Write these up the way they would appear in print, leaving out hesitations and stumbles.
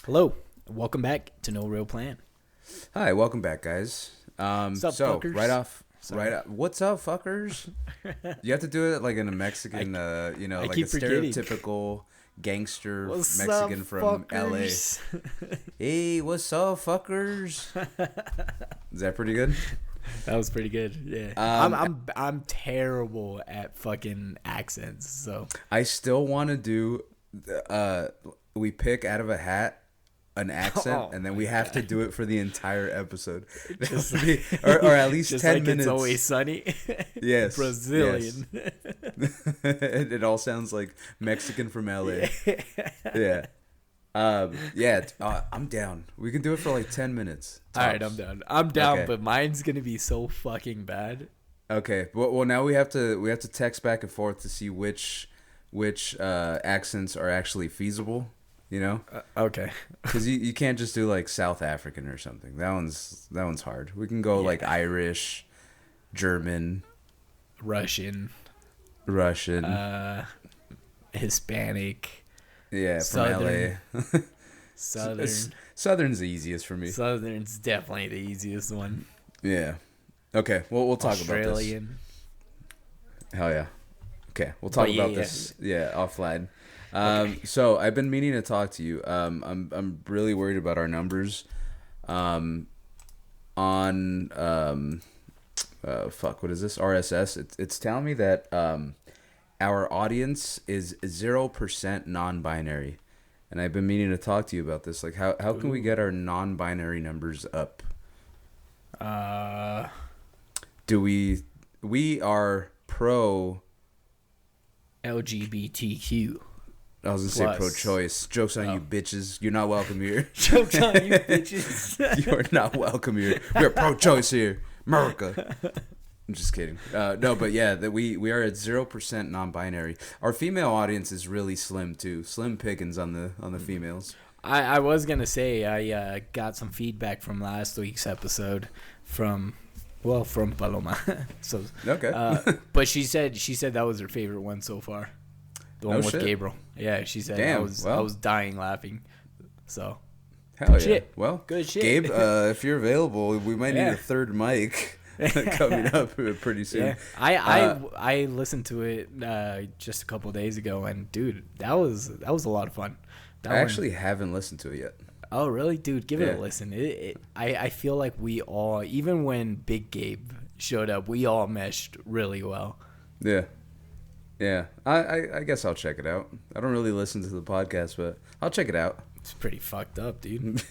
Hello, welcome back to No Real Plan. Hi, welcome back, guys. What's up, So fuckers? what's up, fuckers? You have to do it like in a Mexican, I like a keep forgetting. stereotypical gangster What's Mexican up, from fuckers? LA. Hey, what's up, fuckers? Is that pretty good? That was pretty good. Yeah, I'm terrible at fucking accents. So I still want to do. We pick out of a hat an accent, and then we have to do it for the entire episode, or at least just 10 like minutes. It's always sunny. Yes, Brazilian. Yes. It all sounds like Mexican from LA. Yeah. I'm down. We can do it for like 10 minutes. All right, I'm down. I'm down, Okay. but mine's gonna be so fucking bad. Okay. Well, now we have to text back and forth to see which accents are actually feasible. You know, Okay. because you can't just do like South African or something. That one's hard. We can go like Irish, German, Russian, Hispanic, yeah, Southern. from LA. Southern. Southern's the easiest for me. Southern's definitely the easiest one. Yeah. Okay. Well, we'll talk about this. Australian. Hell yeah. Okay, we'll talk about this. Yeah, offline. So I've been meaning to talk to you. I'm really worried about our numbers. On what is this? RSS. It's telling me that our audience is 0% non-binary, and I've been meaning to talk to you about this. Like, how can we get our non-binary numbers up? Do we are pro LGBTQ. I was gonna Plus. say pro-choice. Joke's on you, bitches. You're not welcome here. Jokes on you, bitches. You are not welcome here. We're pro-choice here, America. I'm just kidding. No, but yeah, that we are at 0% non-binary. Our female audience is really slim too. Slim pickings on the females. I was gonna say I got some feedback from last week's episode from Paloma. So Okay. but she said that was her favorite one so far. The one with shit. Gabriel. Yeah, she said Damn, I was dying laughing. So Hell yeah. shit. Well, Good shit. Gabe, if you're available, we might need Yeah. a third mic coming up pretty soon. yeah, I listened to it just a couple days ago, and dude, that was a lot of fun. That I one- actually haven't listened to it yet. Oh, really? Dude, give it Yeah. a listen. I feel like we all, even when Big Gabe showed up, we all meshed really well. Yeah. Yeah. I guess I'll check it out. I don't really listen to the podcast, but I'll check it out. It's pretty fucked up, dude.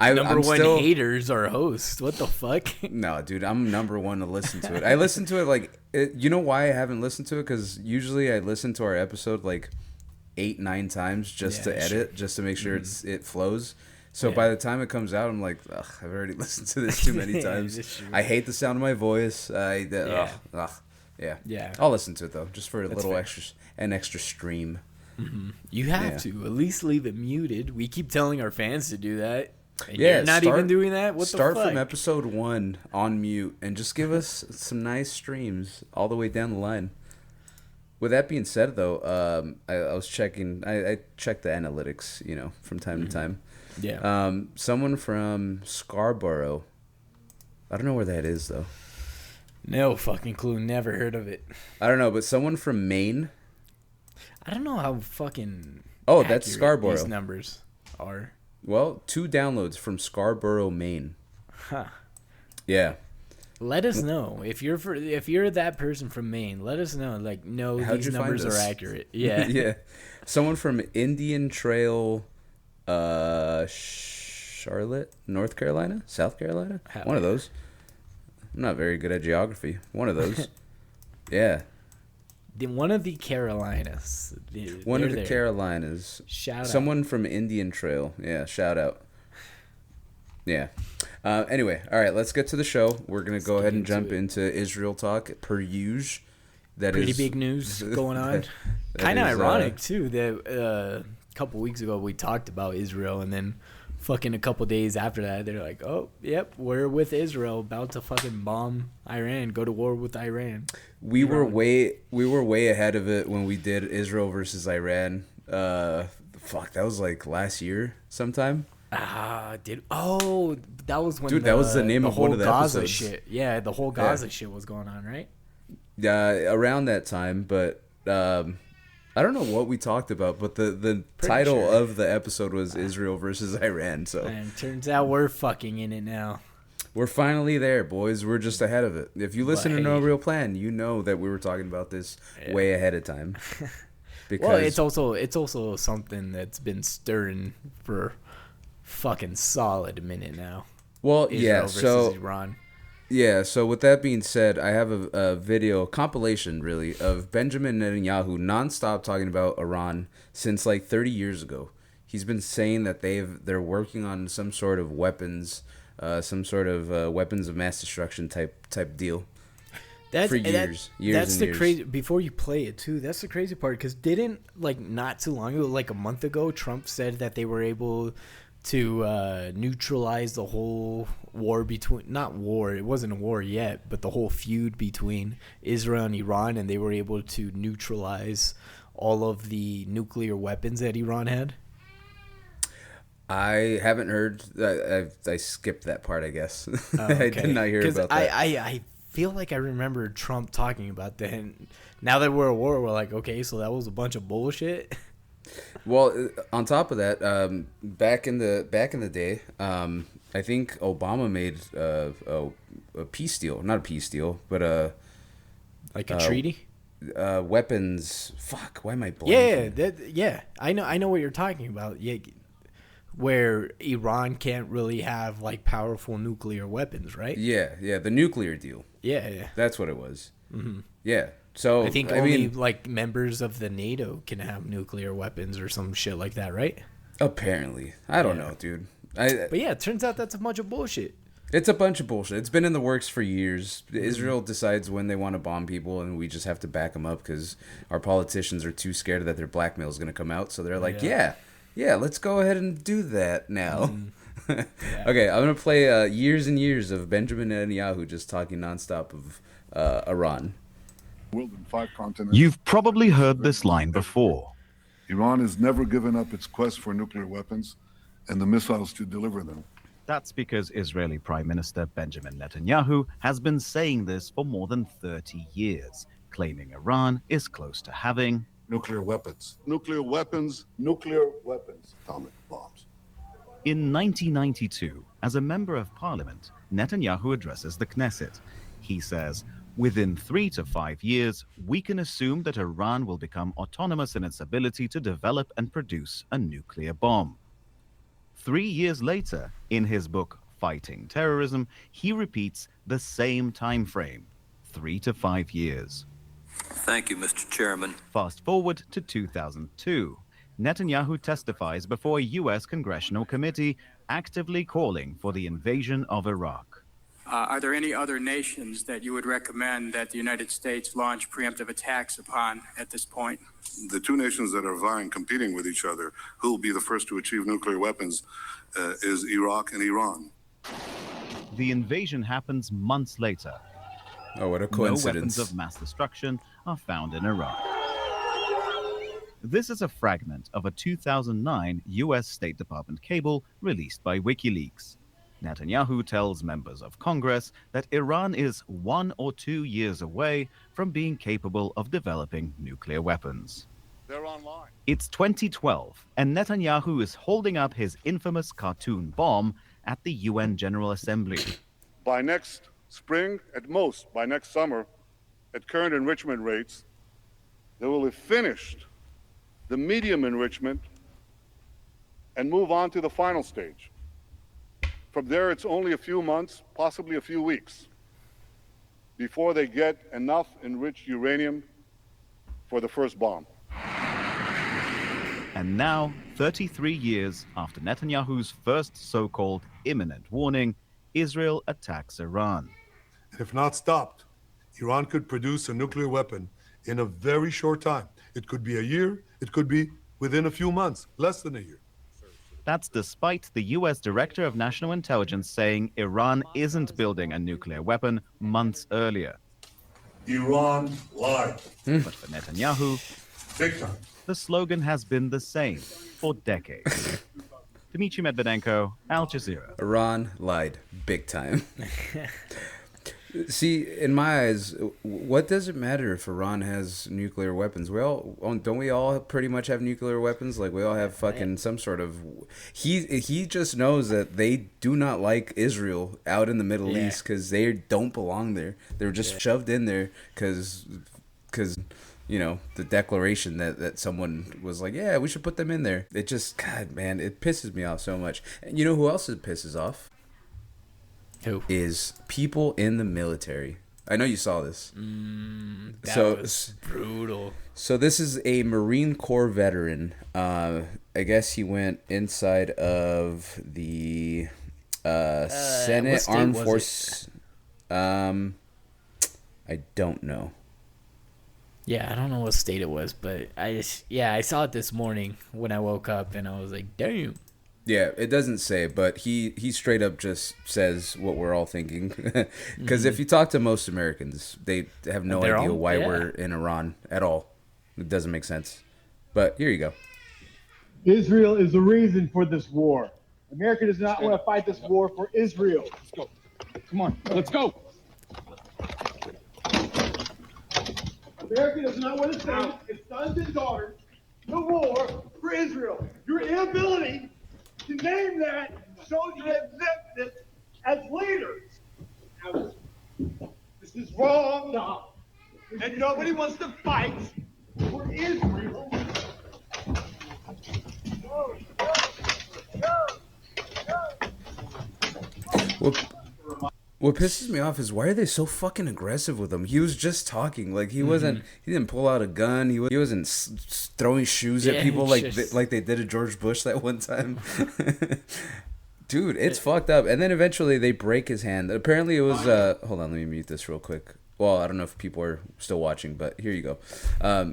I'm Number one still, haters are hosts. What the fuck? No, dude, I'm number one to listen to it. I listen to it you know why I haven't listened to it? Because usually I listen to our episode like 8-9 times just to edit, just to make sure it flows. So Yeah. by the time it comes out, I'm like, ugh, I've already listened to this too many times. That's true. I hate the sound of my voice. Yeah. Yeah. I'll listen to it though, just for a That's little fair. extra stream. You have Yeah. to at least leave it muted. We keep telling our fans to do that. And Yeah, you're not even doing that. What start the fuck? from episode 1 on mute and just give us some nice streams all the way down the line. With that being said, though, I was checking. I checked the analytics, from time to time. Yeah. Someone from Scarborough. I don't know where that is though. No fucking clue. Never heard of it. I don't know, but someone from Maine. I don't know how fucking. Oh, that's accurate Scarborough. These numbers are. Well, 2 downloads from Scarborough, Maine. Huh. Yeah. Let us know if you're that person from Maine. Let us know. Like, no, How'd these you find numbers are us? accurate. Yeah. Yeah. Someone from Indian Trail, Charlotte, North Carolina, South Carolina. Hell One of yeah. those. I'm not very good at geography. One of those. Yeah. One of the Carolinas. One They're of the there. Carolinas. Shout Someone from Indian Trail. Yeah, shout out. Yeah. Anyway, all right, let's get to the show. We're going to go get ahead and into jump it. into Israel talk per usual. out. Pretty big news going on. that Kind of is, ironic too that a couple weeks ago we talked about Israel, and then fucking a couple days after that they're like, oh, yep, we're with Israel, about to fucking bomb Iran, go to war with Iran. We were way ahead of it when we did Israel versus Iran Fuck, that was like last year sometime. That was when Dude, that was the name of whole one of the Gaza episodes. shit. Yeah, the whole Gaza shit was going on, right? Around that time, but I don't know what we talked about, but the title sure. of the episode was Israel versus Iran. So And turns out we're fucking in it now. we're finally there, boys. We're just ahead of it. If you listen to No Real Plan, you know that we were talking about this way ahead of time. Because Well, it's also something that's been stirring for fucking solid a minute now. well, Israel versus Iran. Iran. So with that being said, I have a video compilation, really, of Benjamin Netanyahu nonstop talking about Iran since like 30 years ago. He's been saying that they're working on some sort of weapons, weapons of mass destruction type deal. For years That's and the years. crazy. Before you play it too, that's the crazy part. Because didn't like not too long ago, like a month ago, Trump said that they were able to neutralize the whole war between, not war, it wasn't a war yet, but the whole feud between Israel and Iran, and they were able to neutralize all of the nuclear weapons that Iran had. I haven't heard. I skipped that part, I guess. Oh, I did not hear about that. I feel like I remember Trump talking about that. And now that we're at war, we're like, okay, so that was a bunch of bullshit. Well, on top of that, back in the day, I think Obama made a peace deal, not a peace deal, but Like a treaty. weapons. Fuck, why am I blanking? Yeah. I know what you're talking about. Yeah, where Iran can't really have like powerful nuclear weapons, right? Yeah, the nuclear deal. Yeah. That's what it was. Mm-hmm. Yeah. So I think only like members of the NATO can have nuclear weapons or some shit like that, right? Apparently, I don't know, dude. But yeah, it turns out that's a bunch of bullshit. It's a bunch of bullshit. It's been in the works for years. Israel decides when they want to bomb people, and we just have to back them up because our politicians are too scared that their blackmail is going to come out. So they're like, yeah, let's go ahead and do that now. Okay, I'm going to play years and years of Benjamin Netanyahu just talking nonstop of Iran. World in 5 continents. You've probably heard this line before. Iran has never given up its quest for nuclear weapons and the missiles to deliver them. That's because Israeli Prime Minister Benjamin Netanyahu has been saying this for more than 30 years, claiming Iran is close to having Nuclear weapons. Nuclear weapons. Nuclear weapons. Atomic bombs. In 1992, as a member of parliament, Netanyahu addresses the Knesset. He says, within 3 to 5 years, we can assume that Iran will become autonomous in its ability to develop and produce a nuclear bomb. 3 years later, in his book Fighting Terrorism, he repeats the same time frame, 3 to 5 years. Thank you, Mr. Chairman. Fast forward to 2002. Netanyahu testifies before a U.S. congressional committee actively calling for the invasion of Iraq. Are there any other nations that you would recommend that the United States launch preemptive attacks upon at this point? The two nations that are vying, competing with each other, who will be the first to achieve nuclear weapons, is Iraq and Iran. The invasion happens months later. Oh, what a No coincidence. weapons of mass destruction are found in Iraq. This is a fragment of a 2009 U.S. State Department cable released by WikiLeaks. Netanyahu tells members of Congress that Iran is 1 or 2 years away from being capable of developing nuclear weapons. They're online. It's 2012, and Netanyahu is holding up his infamous cartoon bomb at the UN General Assembly. By next spring, at most, by next summer, at current enrichment rates, they will have finished the medium enrichment and move on to the final stage. From there, it's only a few months, possibly a few weeks, before they get enough enriched uranium for the first bomb. And now, 33 years after Netanyahu's first so-called imminent warning, Israel attacks Iran. If not stopped, Iran could produce a nuclear weapon in a very short time. It could be a year, it could be within a few months, less than a year. That's despite the U.S. Director of National Intelligence saying Iran isn't building a nuclear weapon months earlier. Iran lied. But for Netanyahu, Big time. The slogan has been the same for decades. Dmitry Medvedenko, Al Jazeera. Iran lied big time. See, in my eyes, what does it matter if Iran has nuclear weapons? Don't we all pretty much have nuclear weapons? Like, we all have fucking some sort of. He just knows that they do not like Israel out in the Middle East because they don't belong there. They're just shoved in there because you know, the declaration that someone was like, yeah, we should put them in there. It just, God, man, it pisses me off so much. And you know who else it pisses off? Who? Is people in the military. I know you saw this. That was brutal. So this is a Marine Corps veteran. I guess he went inside of the Senate Armed Force. I don't know. Yeah, I don't know what state it was, but I saw it this morning when I woke up, and I was like, damn. Yeah, it doesn't say, but he straight up just says what we're all thinking. Because if you talk to most Americans, they have no idea why we're in Iran at all. It doesn't make sense. But here you go. Israel is the reason for this war. America does not want to fight this war for Israel. Let's go. Come on, let's go. America does not want to send its sons and daughters to war for Israel. Your inability to name that shows you existence as leaders. This is wrong, and nobody wants to fight for Israel. What pisses me off is why are they so fucking aggressive with him? He was just talking, like he didn't pull out a gun. He wasn't throwing shoes at people like they did to George Bush that one time. Dude, it's fucked up. And then eventually they break his hand. Apparently it was hold on, let me mute this real quick. Well, I don't know if people are still watching, but here you go.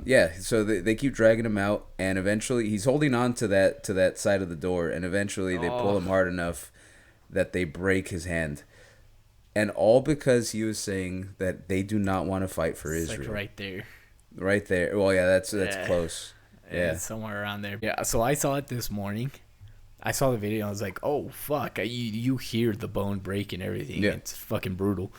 Yeah, so they keep dragging him out, and eventually he's holding on to that side of the door, and eventually they pull him hard enough that they break his hand. And all because he was saying that they do not want to fight for Israel. Like right there. Right there. Well, yeah, that's close. Yeah, somewhere around there. Yeah, so I saw it this morning. I saw the video. I was like, oh, fuck. You hear the bone break and everything. Yeah. It's fucking brutal.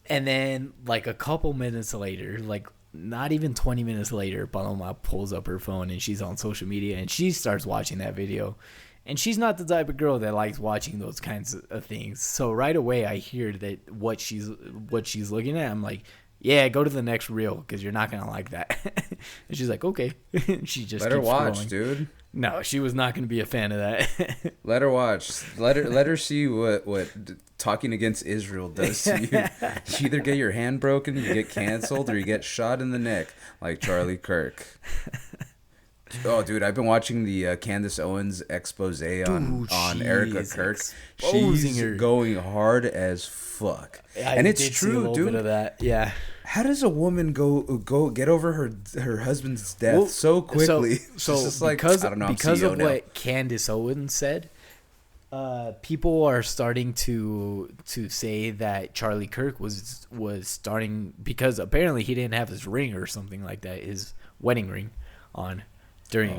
And then, like, a couple minutes later, like, not even 20 minutes later, Paloma pulls up her phone and she's on social media and she starts watching that video. And she's not the type of girl that likes watching those kinds of things. So right away, I hear that what she's looking at. I'm like, yeah, go to the next reel because you're not gonna like that. And she's like, okay. She just let her watch, scrolling. Dude. No, she was not gonna be a fan of that. Let her watch. Let her see what talking against Israel does to you. You either get your hand broken, you get canceled, or you get shot in the neck like Charlie Kirk. Oh, dude, I've been watching the Candace Owens expose on Erica Kirk. She's going hard as fuck. And it's true, dude. Bit of that. Yeah. How does a woman go get over her husband's death so quickly? So it's just like, because I don't know, because of what Candace Owens said, people are starting to say that Charlie Kirk was starting because apparently he didn't have his ring or something like that, his wedding ring on. During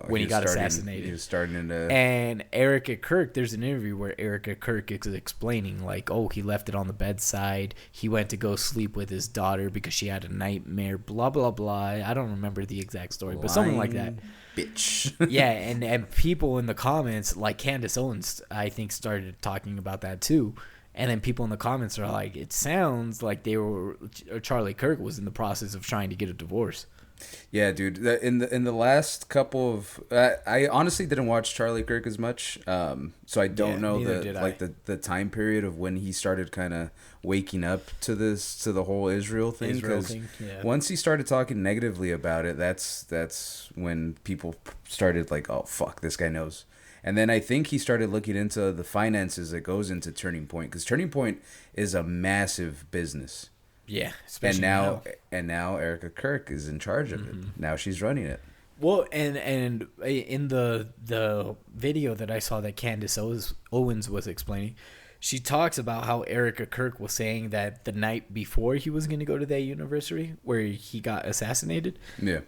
when he got assassinated. He was starting to... And Erica Kirk, there's an interview where Erica Kirk is explaining, like, oh, he left it on the bedside. He went to go sleep with his daughter because she had a nightmare, blah, blah, blah. I don't remember the exact story, but something like that. Bitch. Yeah, and people in the comments, like Candace Owens, I think, started talking about that too. And then people in the comments are like, it sounds like Charlie Kirk was in the process of trying to get a divorce. Yeah, dude. In the last couple of, I honestly didn't watch Charlie Kirk as much, so I don't know the time period of when he started kind of waking up to the whole Israel thing. Because once he started talking negatively about it, that's when people started like, oh fuck, this guy knows. And then I think he started looking into the finances that goes into Turning Point, because Turning Point is a massive business. Yeah, and now Erica Kirk is in charge of it. Now she's running it. Well, and in the video that I saw that Candace Owens was explaining, she talks about how Erica Kirk was saying that the night before he was going to go to that university where he got assassinated. Yeah.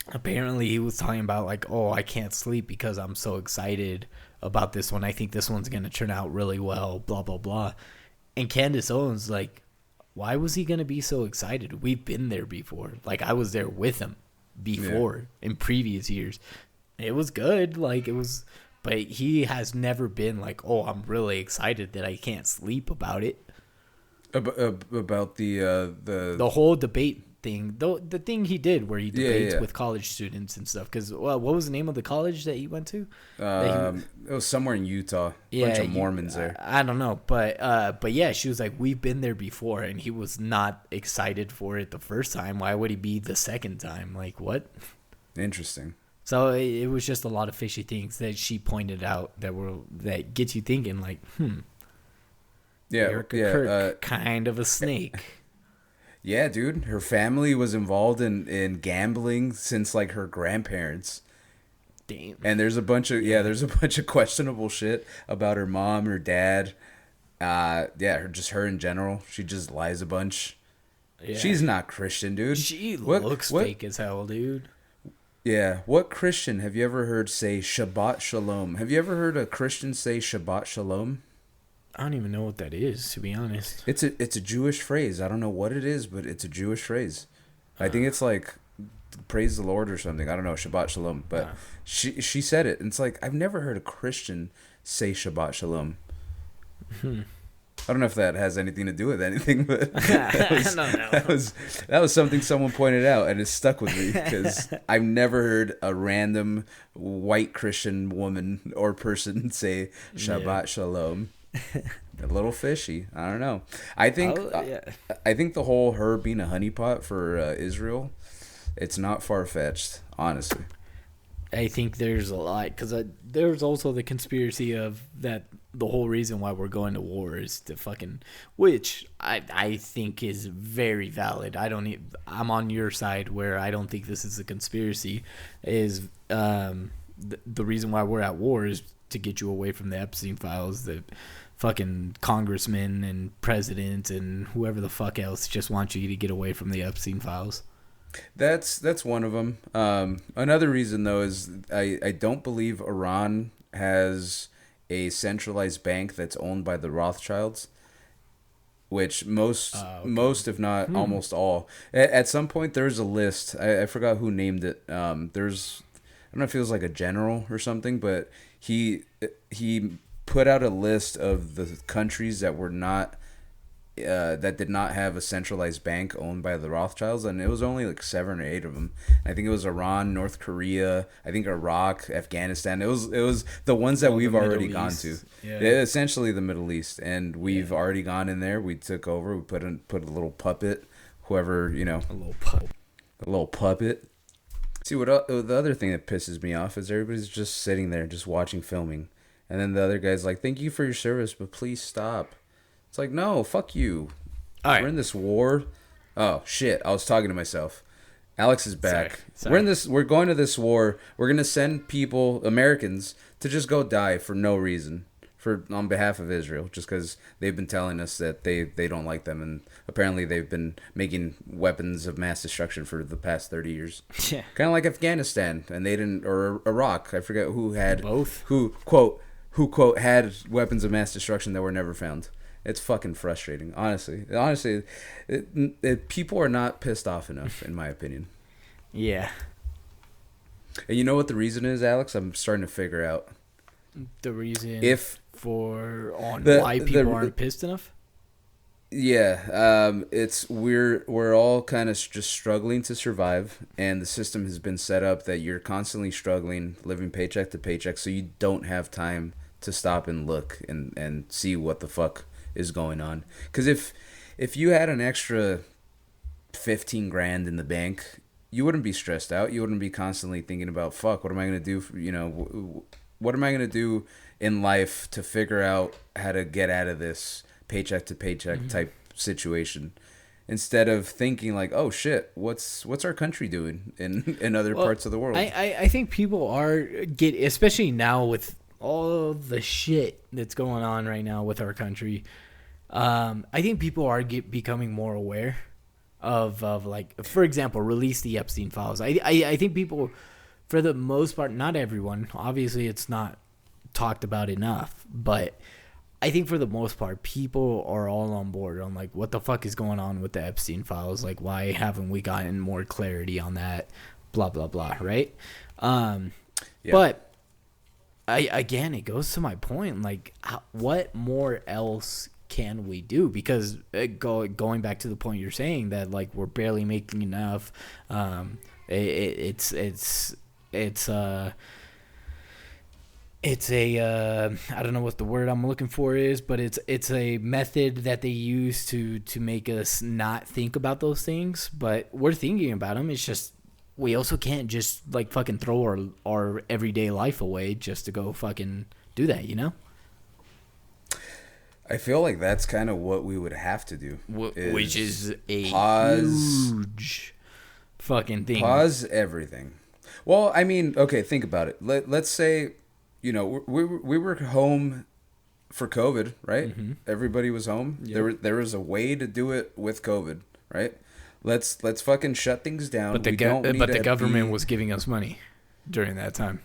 apparently he was talking about like, oh, I can't sleep because I'm so excited about this one. I think this one's gonna turn out really well, blah blah blah. And Candace Owens, like, why was he gonna be so excited? We've been there before. Like, I was there with him before in previous years. It was good, like it was, but he has never been like, oh, I'm really excited that I can't sleep about it. About The whole debate thing, the thing he did where he debates yeah. with college students and stuff. Because what was the name of the college that he went to? It was somewhere in Utah. Bunch of Mormons there. I don't know, but yeah, she was like, we've been there before, and he was not excited for it the first time. Why would he be the second time? Like, what? Interesting. So it was just a lot of fishy things that she pointed out that gets you thinking, like, Yeah, Erica Kirk, kind of a snake. Yeah, dude. Her family was involved in gambling since like her grandparents. Damn. And there's a bunch of questionable shit about her mom, her dad. Just her in general. She just lies a bunch. Yeah. She's not Christian, dude. She looks fake as hell, dude. Yeah. What Christian have you ever heard say Shabbat Shalom? Have you ever heard a Christian say Shabbat Shalom? I don't even know what that is, to be honest. It's a Jewish phrase. I don't know what it is, but it's a Jewish phrase. I think it's like praise the Lord or something. I don't know, Shabbat Shalom. But she said it, and it's like I've never heard a Christian say Shabbat Shalom. I don't know if that has anything to do with anything, but that was something someone pointed out, and it stuck with me because I've never heard a random white Christian woman or person say Shabbat Shalom. A little fishy. I don't know. I think the whole her being a honeypot for Israel, it's not far-fetched, honestly. I think there's a lot, because there's also the conspiracy of that the whole reason why we're going to war is to fucking, which I think is very valid. I'm on your side where I don't think this is a conspiracy. Is the reason why we're at war is to get you away from the Epstein files. The fucking congressmen and presidents and whoever the fuck else just want you to get away from the Epstein files. That's one of them. Another reason though is I don't believe Iran has a centralized bank that's owned by the Rothschilds, which most if not almost all. At some point there's a list. I forgot who named it. I don't know if it was like a general or something, but he put out a list of the countries that were not that did not have a centralized bank owned by the Rothschilds, and it was only like 7 or 8 of them. I think it was Iran, North Korea, I think Iraq, Afghanistan. It was the ones that we've already gone to. Yeah, essentially the Middle East, and we've already gone in there. We took over. We put a little puppet, whoever a little puppet. See what the other thing that pisses me off is everybody's just sitting there just watching filming, and then the other guy's like, "Thank you for your service, but please stop." It's like, no, fuck you. All right. We're in this war. Oh shit! I was talking to myself. Alex is back. Sorry. We're going to this war. We're gonna send people, Americans, to just go die for no reason, on behalf of Israel, just because they've been telling us that they don't like them, and apparently they've been making weapons of mass destruction for the past 30 years. Yeah. Kind of like Afghanistan, and they didn't, or Iraq. I forget who had both. Who quote had weapons of mass destruction that were never found. It's fucking frustrating, honestly. People are not pissed off enough, in my opinion. Yeah. And you know what the reason is, Alex? I'm starting to figure out. The reason why people aren't pissed enough? Yeah, we're all kind of just struggling to survive, and the system has been set up that you're constantly struggling, living paycheck to paycheck, so you don't have time to stop and look and see what the fuck is going on. Because if you had an extra 15 grand in the bank, you wouldn't be stressed out. You wouldn't be constantly thinking about, fuck, what am I going to do what am I going to do in life to figure out how to get out of this paycheck to paycheck type situation, instead of thinking like, oh shit, what's our country doing in other parts of the world. I think people are especially now with all the shit that's going on right now with our country. I think people are becoming more aware of like, for example, release the Epstein files. I think people, for the most part, not everyone, obviously it's not talked about enough, but I think for the most part, people are all on board on like, what the fuck is going on with the Epstein files? Like, why haven't we gotten more clarity on that? Blah, blah, blah. Right. But again, it goes to my point. Like, what more else can we do? Because going back to the point you're saying that like we're barely making enough. It's a I don't know what the word I'm looking for is, but it's a method that they use to make us not think about those things. But we're thinking about them. It's just we also can't just like fucking throw our everyday life away just to go fucking do that, you know? I feel like that's kind of what we would have to do. Which is a pause, huge fucking thing. Pause everything. Well, I mean, okay, think about it. Let's say, you know, we were home for COVID, right? Mm-hmm. Everybody was home. Yep. There was a way to do it with COVID, right? Let's fucking shut things down. But the government was giving us money during that time.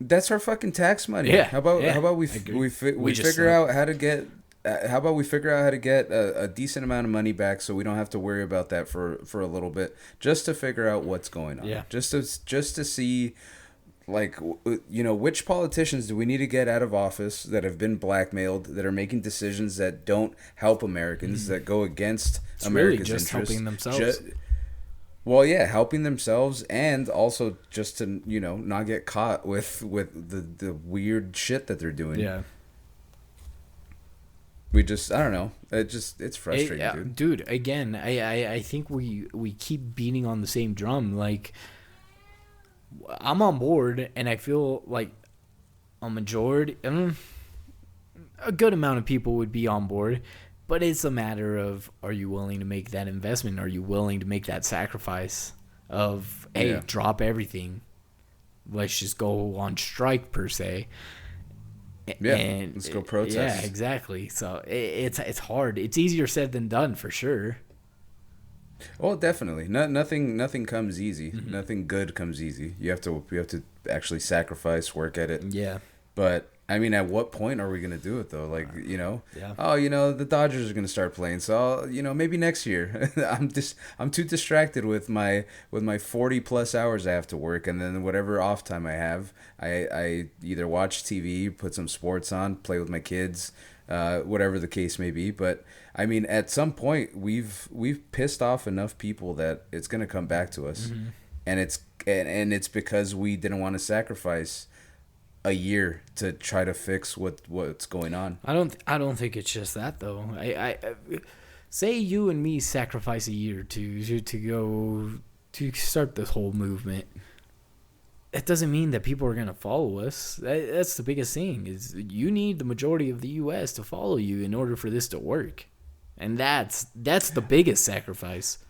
That's our fucking tax money. Yeah. How about we figure out how to get a decent amount of money back so we don't have to worry about that for a little bit, just to figure out what's going on. Yeah. Just to see, like, you know, which politicians do we need to get out of office that have been blackmailed, that are making decisions that don't help Americans, that go against Americans' really just interests. Helping themselves. Well, yeah, helping themselves, and also just to, you know, not get caught with the weird shit that they're doing. Yeah. I don't know. It's frustrating, dude. Again, I think we keep beating on the same drum. Like, I'm on board, and I feel like a majority, a good amount of people would be on board. But it's a matter of, are you willing to make that investment? Are you willing to make that sacrifice of, hey, drop everything. Let's just go on strike, per se. Yeah, and let's go protest. Yeah, exactly. So it's hard. It's easier said than done, for sure. Well, definitely. Nothing comes easy. Mm-hmm. Nothing good comes easy. You have to actually sacrifice, work at it. Yeah. But I mean, at what point are we going to do it, though? Like, you know, the Dodgers are going to start playing. So, maybe next year. I'm too distracted with my 40 plus hours I have to work. And then whatever off time I have, I either watch TV, put some sports on, play with my kids, whatever the case may be. But I mean, at some point we've pissed off enough people that it's going to come back to us. Mm-hmm. And it's because we didn't want to sacrifice a year to try to fix what's going on. I don't think it's just that, though. I say you and me sacrifice a year to go to start this whole movement. That doesn't mean that people are gonna follow us. That's the biggest thing, is you need the majority of the U.S. to follow you in order for this to work, and that's the biggest sacrifice.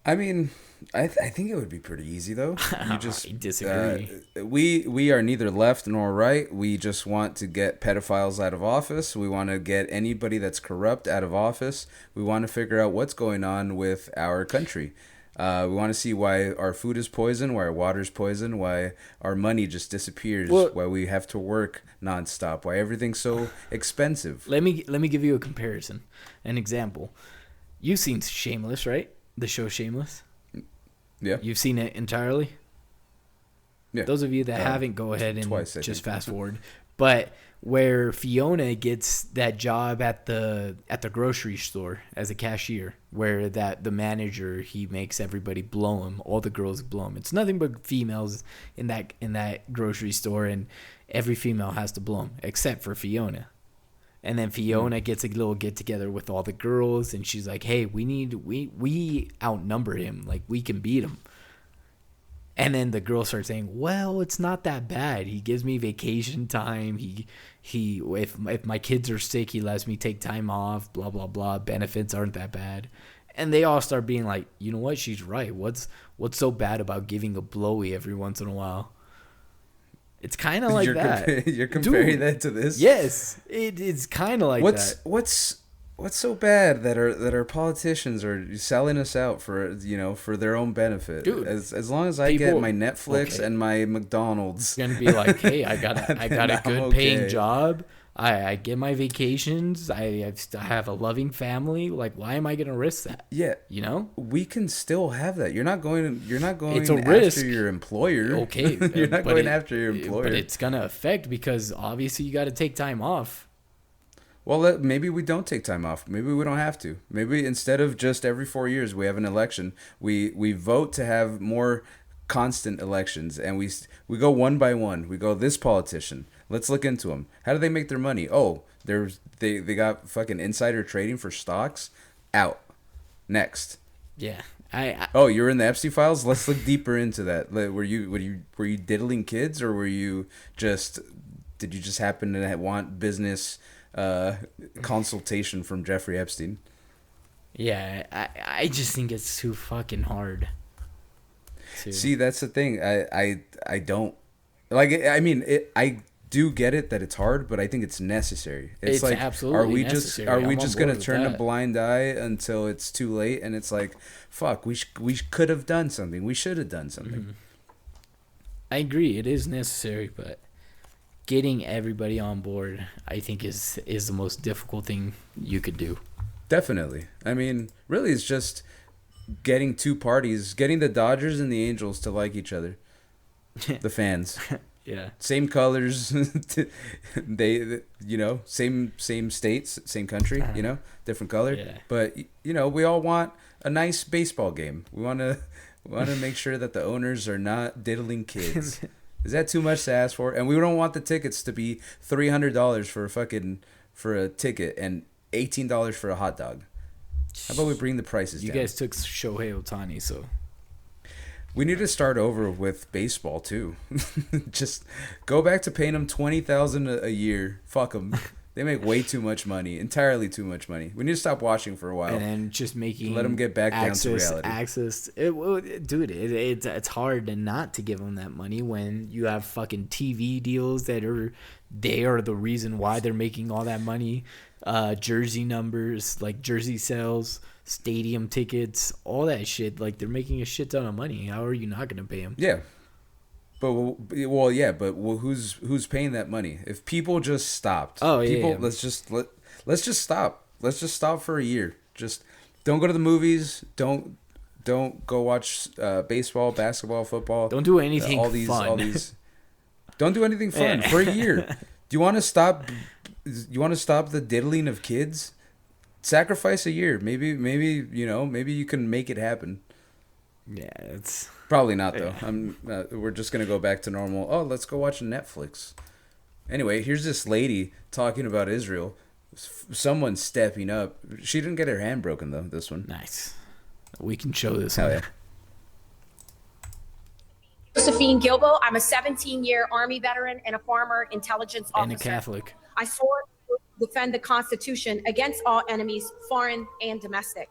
I mean, I think it would be pretty easy, though. I disagree. We are neither left nor right. We just want to get pedophiles out of office. We want to get anybody that's corrupt out of office. We want to figure out what's going on with our country. We want to see why our food is poison, why our water is poison, why our money just disappears, why we have to work nonstop, why everything's so expensive. Let me give you a comparison, an example. You've seen Shameless, right? The show Shameless. Yeah. You've seen it entirely? Yeah. Those of you that haven't, go ahead and twice, just fast forward. But where Fiona gets that job at the grocery store as a cashier, where the manager, he makes everybody blow him, all the girls blow him. It's nothing but females in that grocery store, and every female has to blow him except for Fiona. And then Fiona gets a little get together with all the girls, and she's like, "Hey, we outnumber him. Like, we can beat him." And then the girls start saying, "Well, it's not that bad. He gives me vacation time. He if my kids are sick, he lets me take time off. Blah blah blah. Benefits aren't that bad." And they all start being like, "You know what? She's right. What's so bad about giving a blowy every once in a while?" It's kind of like You're comparing that to this? Yes, it's kind of like that. What's so bad that our politicians are selling us out for for their own benefit? Dude, as long as I get people- my Netflix okay. and my McDonald's, Gonna be like, hey, I got a then I'm good paying okay. job. I get my vacations. I have a loving family. Like, why am I gonna risk that? Yeah, You know? we can still have that. You're not going. It's a after risk. your employer. Okay, you're not but going after your employer. but it's gonna affect because obviously you got to take time off. Well, maybe we don't take time off. Maybe we don't have to. Maybe instead of just every 4 years we have an election, we vote to have more constant elections, and we go one by one. We go, this politician. Let's look into them. How do they make their money? Oh, they got fucking insider trading for stocks. Out. Next. Yeah, I Oh, you're in the Epstein files. Let's look deeper into that. Were you diddling kids, or did you just happen to want business consultation from Jeffrey Epstein? yeah, I just think it's too fucking hard. See, that's the thing. I don't like. I mean, I do get it that it's hard, but I think it's necessary. It's like, absolutely are we necessary. are we I'm on just board gonna with turn a that. blind eye until it's too late? And it's like, fuck, we could have done something. We should have done something. Mm-hmm. I agree, it is necessary, but getting everybody on board, I think, is the most difficult thing you could do. Definitely. I mean, really, it's just getting two parties, getting the Dodgers and the Angels to like each other. The fans. Yeah. Same colors. They, same states, same country, different color. Yeah. But, we all want a nice baseball game. We want to make sure that the owners are not diddling kids. Is that too much to ask for? And we don't want the tickets to be $300 for a ticket and $18 for a hot dog. How about we bring the prices You down? guys took Shohei Ohtani, so We need to start over with baseball too. Just go back to paying them $20,000 a year. Fuck them. They make way too much money, entirely too much money. We need to stop watching for a while. and then just making Let 'em get back down to reality. It's hard to not to give them that money when you have fucking TV deals that are the reason why they're making all that money. Jersey numbers, like jersey sales, stadium tickets, all that shit. Like, they're making a shit ton of money. How are you not gonna pay them? Yeah. But who's paying that money? If people just stopped, Oh, yeah, people, yeah. let's just stop. Let's just stop for a year. Just don't go to the movies. Don't go watch baseball, basketball, football. Don't do anything all these. fun. Don't do anything fun Yeah. for a year. Do you want to stop? You want to stop the diddling of kids? Sacrifice a year. Maybe you can make it happen. Yeah, it's Probably not though. We're just gonna go back to normal. Oh, let's go watch Netflix. Anyway, here's this lady talking about Israel. Someone stepping up. She didn't get her hand broken though. This one. nice. We can show this Hell one. yeah. Josephine Gilbo. I'm a 17-year Army veteran and a former intelligence And a officer. Catholic. I swore to defend the Constitution against all enemies, foreign and domestic.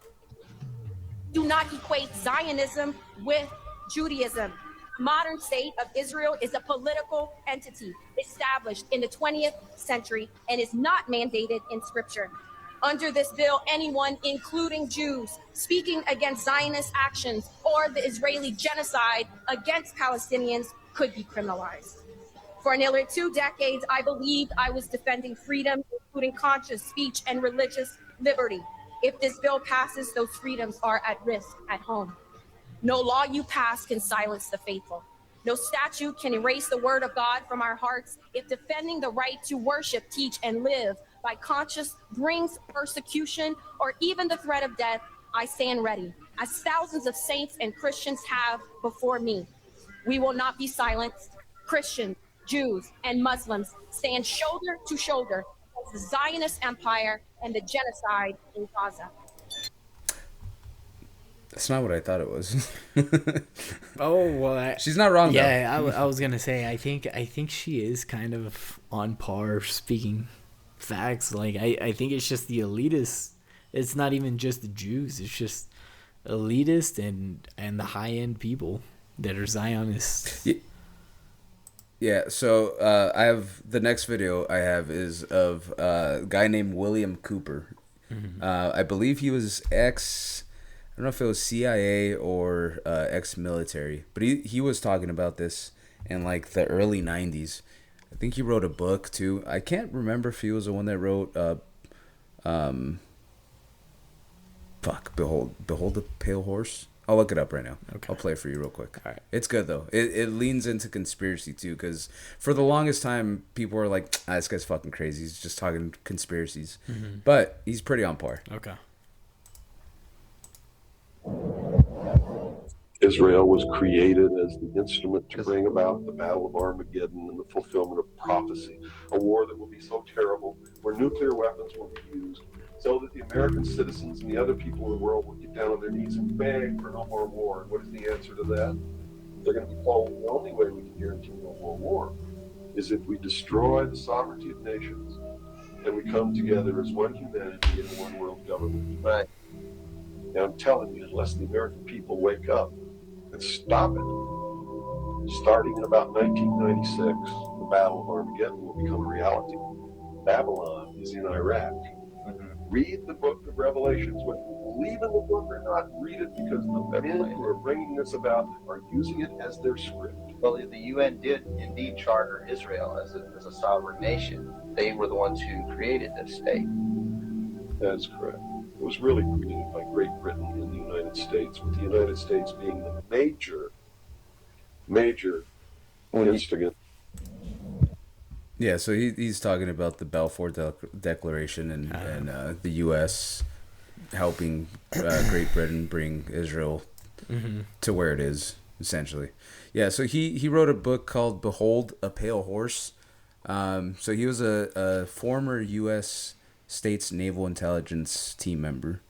Do not equate Zionism with Judaism. The modern state of Israel is a political entity established in the 20th century and is not mandated in Scripture. Under this bill, anyone, including Jews, speaking against Zionist actions or the Israeli genocide against Palestinians could be criminalized. For nearly 2 decades, I believed I was defending freedom, including conscious speech and religious liberty. If this bill passes, those freedoms are at risk at home. No law you pass can silence the faithful. No statute can erase the word of God from our hearts. If defending the right to worship, teach, and live by conscience brings persecution or even the threat of death, I stand ready, as thousands of saints and Christians have before me. We will not be silenced. Christians, Jews, and Muslims stand shoulder to shoulder against the Zionist empire and the genocide in Gaza. That's not what I thought it was. Oh well, She's not wrong though. yeah. I was gonna say I think she is kind of on par speaking facts. Like I think it's just the elitist. It's not even just the Jews. It's just elitist and the high end people that are Zionists. Yeah, so I have the next video I have is of a guy named William Cooper. I believe he was I don't know if it was CIA or ex-military, but he was talking about this in like the early 90s. I think he wrote a book too. I can't remember if he was the one that wrote Behold the Pale Horse. I'll look it up right now. Okay. I'll play it for you real quick. All right. It's good though. It leans into conspiracy too, because for the longest time people were like, this guy's fucking crazy. He's just talking conspiracies. But he's pretty on par. Okay. Israel was created as the instrument to bring about the Battle of Armageddon and the fulfillment of prophecy, a war that will be so terrible, where nuclear weapons will be used, so that the American citizens and the other people in the world will get down on their knees and beg for no more war. And what is the answer to that? They're going to be told the only way we can guarantee no more war is if we destroy the sovereignty of nations and we come together as one humanity in one world government. Right. Now I'm telling you, unless the American people wake up and stop it, starting in about 1996, the Battle of Armageddon will become a reality. Babylon is in Iraq. Read the book of Revelations. Whether you believe in the book or not, read it, because the men who are bringing this about are using it as their script. Well, the UN did indeed charter Israel as a sovereign nation. They were the ones who created this state. That's correct. It was really created by Great Britain and the United States, with the United States being the major instigant. Yeah, so he's talking about the Balfour Declaration and the U.S. helping Great Britain bring Israel to where it is, essentially. Yeah, so he wrote a book called Behold a Pale Horse. So he was a former U.S. States Naval Intelligence team member.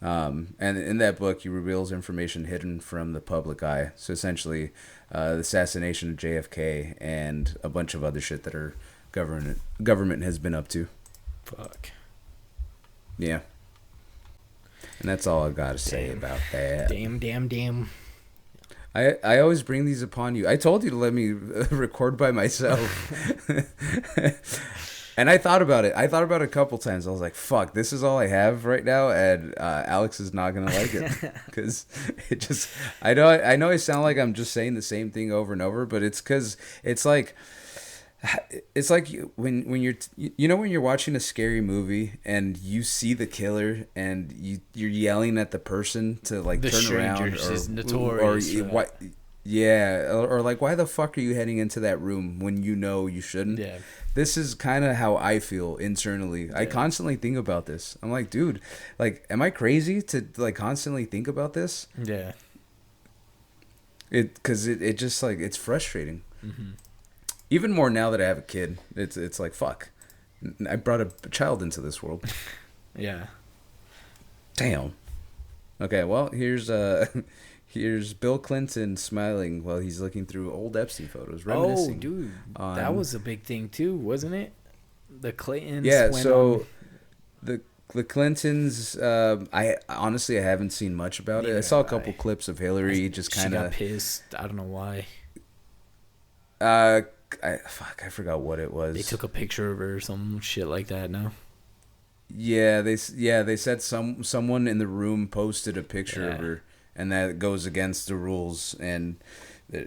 And in that book, he reveals information hidden from the public eye. So essentially, the assassination of JFK and a bunch of other shit that our government has been up to. Fuck. Yeah. And that's all I gotta say about that. Damn. I always bring these upon you. I told you to let me record by myself. And I thought about it. I thought about it a couple times. I was like, fuck, this is all I have right now, and Alex is not going to like it. Because it just... I know I sound like I'm just saying the same thing over and over, but it's because it's like... It's like when you're... You know when you're watching a scary movie, and you see the killer, and you're yelling at the person to, like, the turn around. Is notorious. Or what... Yeah, or like, why the fuck are you heading into that room when you know you shouldn't? Yeah. This is kind of how I feel internally. Yeah. I constantly think about this. I'm like, dude, like, am I crazy to, like, constantly think about this? Yeah. Because it just, like, it's frustrating. Even more now that I have a kid. It's like, fuck. I brought a child into this world. Yeah. Damn. Okay, well, Here's Bill Clinton smiling while he's looking through old Epstein photos. Oh, dude, that was a big thing too, wasn't it? The Clintons. Yeah, so the Clintons. I honestly haven't seen much about it. I saw a couple clips of Hillary just kind of got pissed. I don't know why. I forgot what it was. They took a picture of her or some shit like that. No. Yeah, they said someone in the room posted a picture of her. And that goes against the rules. And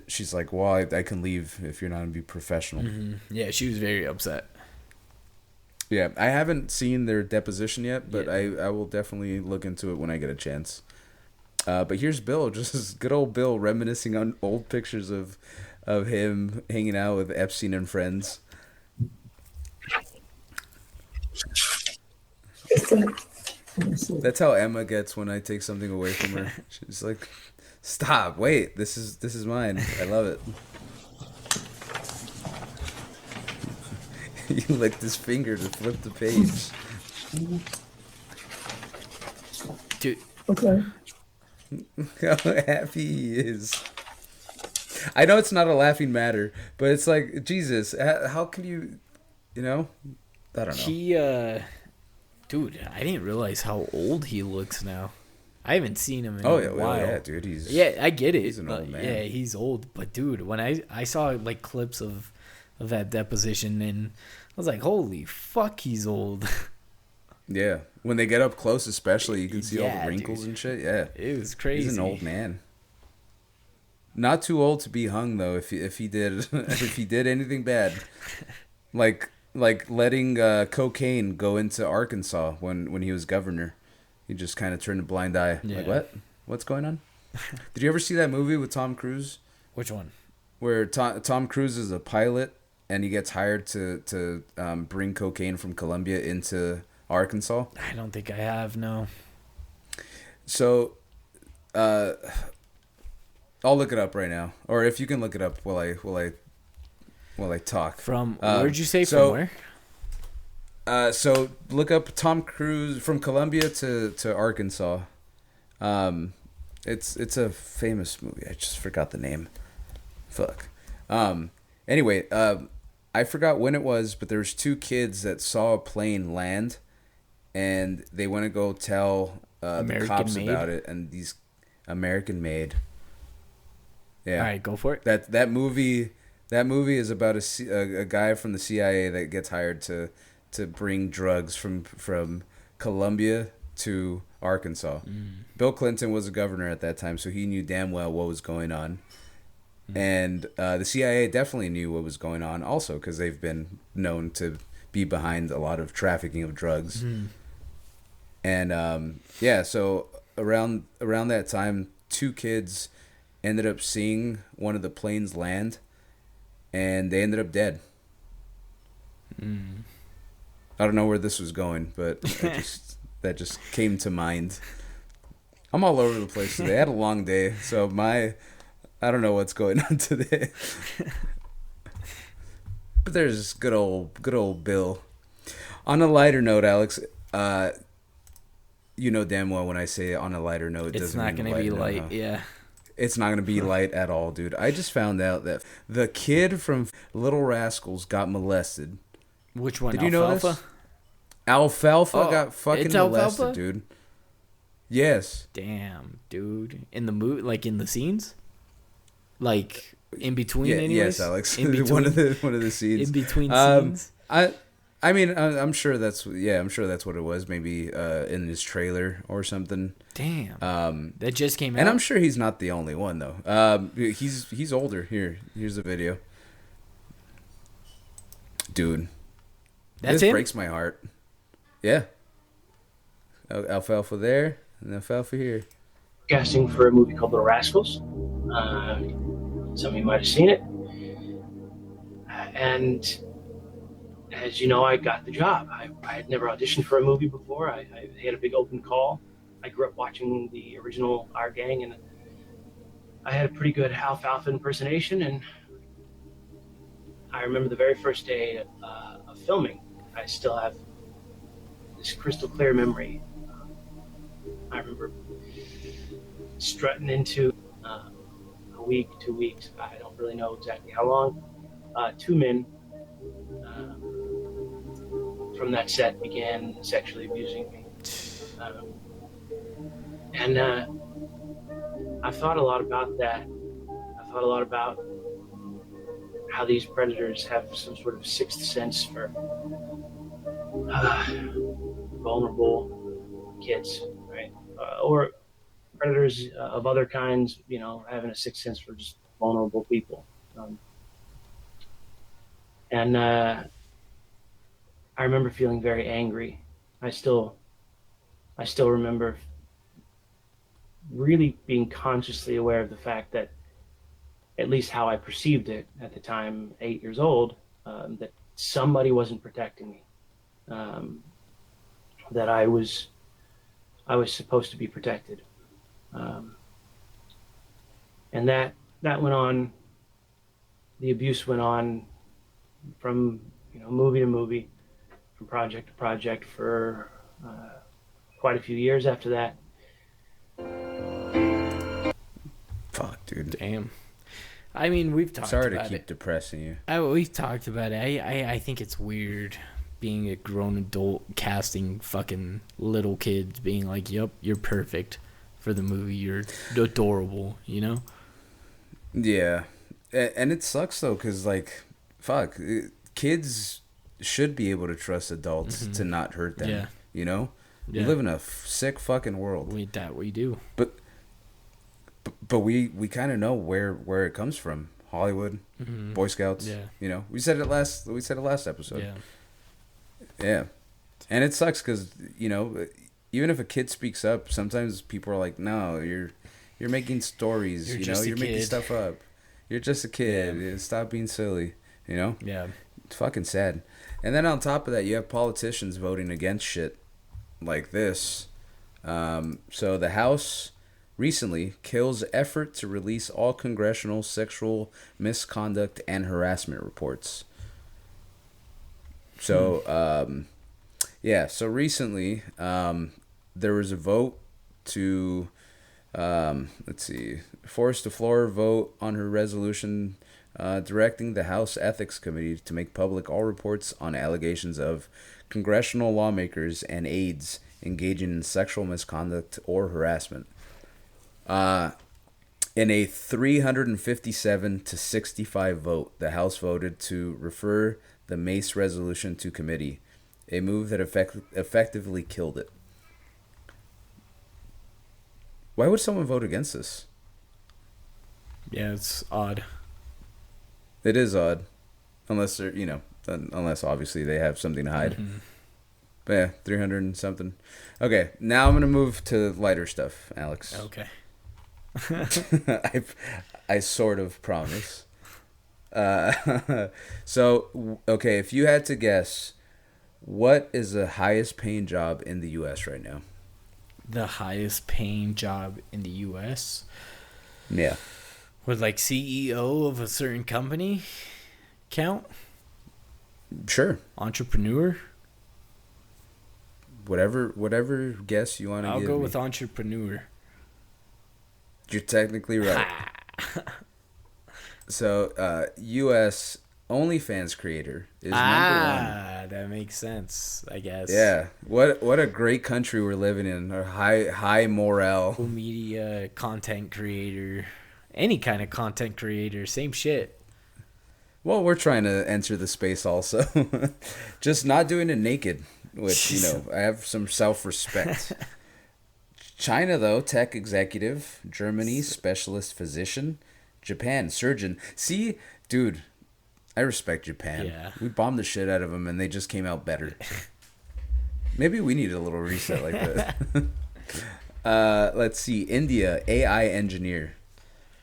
she's like, well, I can leave if you're not going to be professional. Yeah, she was very upset. Yeah, I haven't seen their deposition yet, but I will definitely look into it when I get a chance. But here's Bill, just good old Bill, reminiscing on old pictures of him hanging out with Epstein and friends. That's how Emma gets when I take something away from her. She's like, "Stop! Wait, this is mine. I love it." He licked his finger to flip the page. Dude, okay. How happy he is. I know it's not a laughing matter, but it's like, Jesus, how can you, I don't know. He, dude, I didn't realize how old he looks now. I haven't seen him in a while. Well, yeah, dude, I get it. He's an old man. Yeah, he's old. But dude, when I saw like clips of that deposition, and I was like, holy fuck, he's old. Yeah, When they get up close, especially, you can see all Yeah, the wrinkles dude. and shit. Yeah, It was crazy. he's an old man. Not too old to be hung though. If he did if he did anything bad, like letting cocaine go into Arkansas when he was governor, he just kind of turned a blind eye. Like Yeah. what's going on? Did you ever see that movie with Tom Cruise? Which one? Where Tom Cruise is a pilot and he gets hired to bring cocaine from Colombia into Arkansas. I don't think I have. No. So, I'll look it up right now, or if you can look it up while I talk. From where'd you say so, from where? So look up Tom Cruise from Colombia to Arkansas. It's a famous movie. I just forgot the name. Fuck. Anyway, I forgot when it was, but there was 2 kids that saw a plane land, and they went to go tell the American cops Made? about it, and these American Made. Yeah. All right, go for it. That movie is about a guy from the CIA that gets hired to bring drugs from Colombia to Arkansas. Bill Clinton was a governor at that time, so he knew damn well what was going on. And the CIA definitely knew what was going on also, because they've been known to be behind a lot of trafficking of drugs. And so around that time, 2 kids ended up seeing one of the planes land, and they ended up dead. I don't know where this was going, but that just came to mind. I'm all over the place today. I had a long day, so I don't know what's going on today. But there's good old Bill. On a lighter note, Alex, you know damn well when I say on a lighter note, it It's doesn't not mean going to be note, light. huh? Yeah. It's not going to be light at all, dude. I just found out that the kid from Little Rascals got molested. Which one? Did you know Alfalfa? this? Alfalfa Oh, got fucking it's molested, Alfalfa? dude. Yes. Damn, dude. In the movie, like in the scenes, like in between. Yeah, anyways? yes, Alex. In between. one of the scenes. In between scenes. I mean, I'm sure that's what it was. Maybe in his trailer or something. Damn. That just came out. And I'm sure he's not the only one though. He's older. Here's the video. Dude, That's this him? breaks my heart. Yeah. Alfalfa there and alfalfa here. Casting for a movie called Little Rascals. Some of you might have seen it. And as you know, I got the job. I had never auditioned for a movie before. I had a big open call. I grew up watching the original Our Gang, and I had a pretty good Alfalfa impersonation. And I remember the very first day of filming. I still have this crystal clear memory. I remember strutting into a week, 2 weeks. I don't really know exactly how long. 2 men from that set began sexually abusing me. And I've thought a lot about that. I've thought a lot about how these predators have some sort of sixth sense for vulnerable kids, right? Or predators of other kinds, having a sixth sense for just vulnerable people. And I remember feeling very angry. I still remember really being consciously aware of the fact that, at least how I perceived it at the time, 8 years old, that somebody wasn't protecting me, that I was supposed to be protected, and that went on. The abuse went on from movie to movie, from project to project for quite a few years after that. Fuck, dude. Damn. I mean, we've talked about it. Sorry to keep depressing you. We've talked about it. I think it's weird being a grown adult casting fucking little kids, being like, yep, you're perfect for the movie. You're adorable, Yeah. And it sucks, though, because, fuck, kids should be able to trust adults to not hurt them, Yeah. We live in a sick fucking world. We do. But we kind of know where it comes from. Hollywood, Boy Scouts. Yeah. You know, we said it last episode. Yeah. Yeah. And it sucks because, you know, even if a kid speaks up, sometimes people are like, no, you're making stories. You're making stuff up. You're just a kid. Yeah. Stop being silly. You know? Yeah. It's fucking sad. And then on top of that, you have politicians voting against shit like this. So the House recently kills effort to release all congressional sexual misconduct and harassment reports. So, so recently, there was a vote to, force the floor vote on her resolution directing the House Ethics Committee to make public all reports on allegations of congressional lawmakers and aides engaging in sexual misconduct or harassment. In a 357 to 65 vote, the House voted to refer the Mace resolution to committee, a move that effectively killed it. Why would someone vote against this? Yeah, it's odd. It is odd, unless they're, unless obviously they have something to hide. Mm-hmm. But yeah, 300 and something. Okay, now I'm gonna move to lighter stuff, Alex. Okay. I sort of promise. So, okay, if you had to guess, what is the highest paying job in the U.S. right now? The highest paying job in the U.S.? Yeah. Would like CEO of a certain company count? Sure. Entrepreneur? Whatever guess you want to give I'll go me. with entrepreneur. You're technically right. So, U.S. OnlyFans creator is number one. That makes sense, I guess. Yeah. What a great country we're living in. A high morale. Media, content creator, any kind of content creator, same shit. Well, we're trying to enter the space also. Just not doing it naked, which, I have some self-respect. China, though, tech executive. Germany, specialist physician. Japan, surgeon. See, dude, I respect Japan. Yeah. We bombed the shit out of them, and they just came out better. Maybe we need a little reset like that. Let's see. India, AI engineer.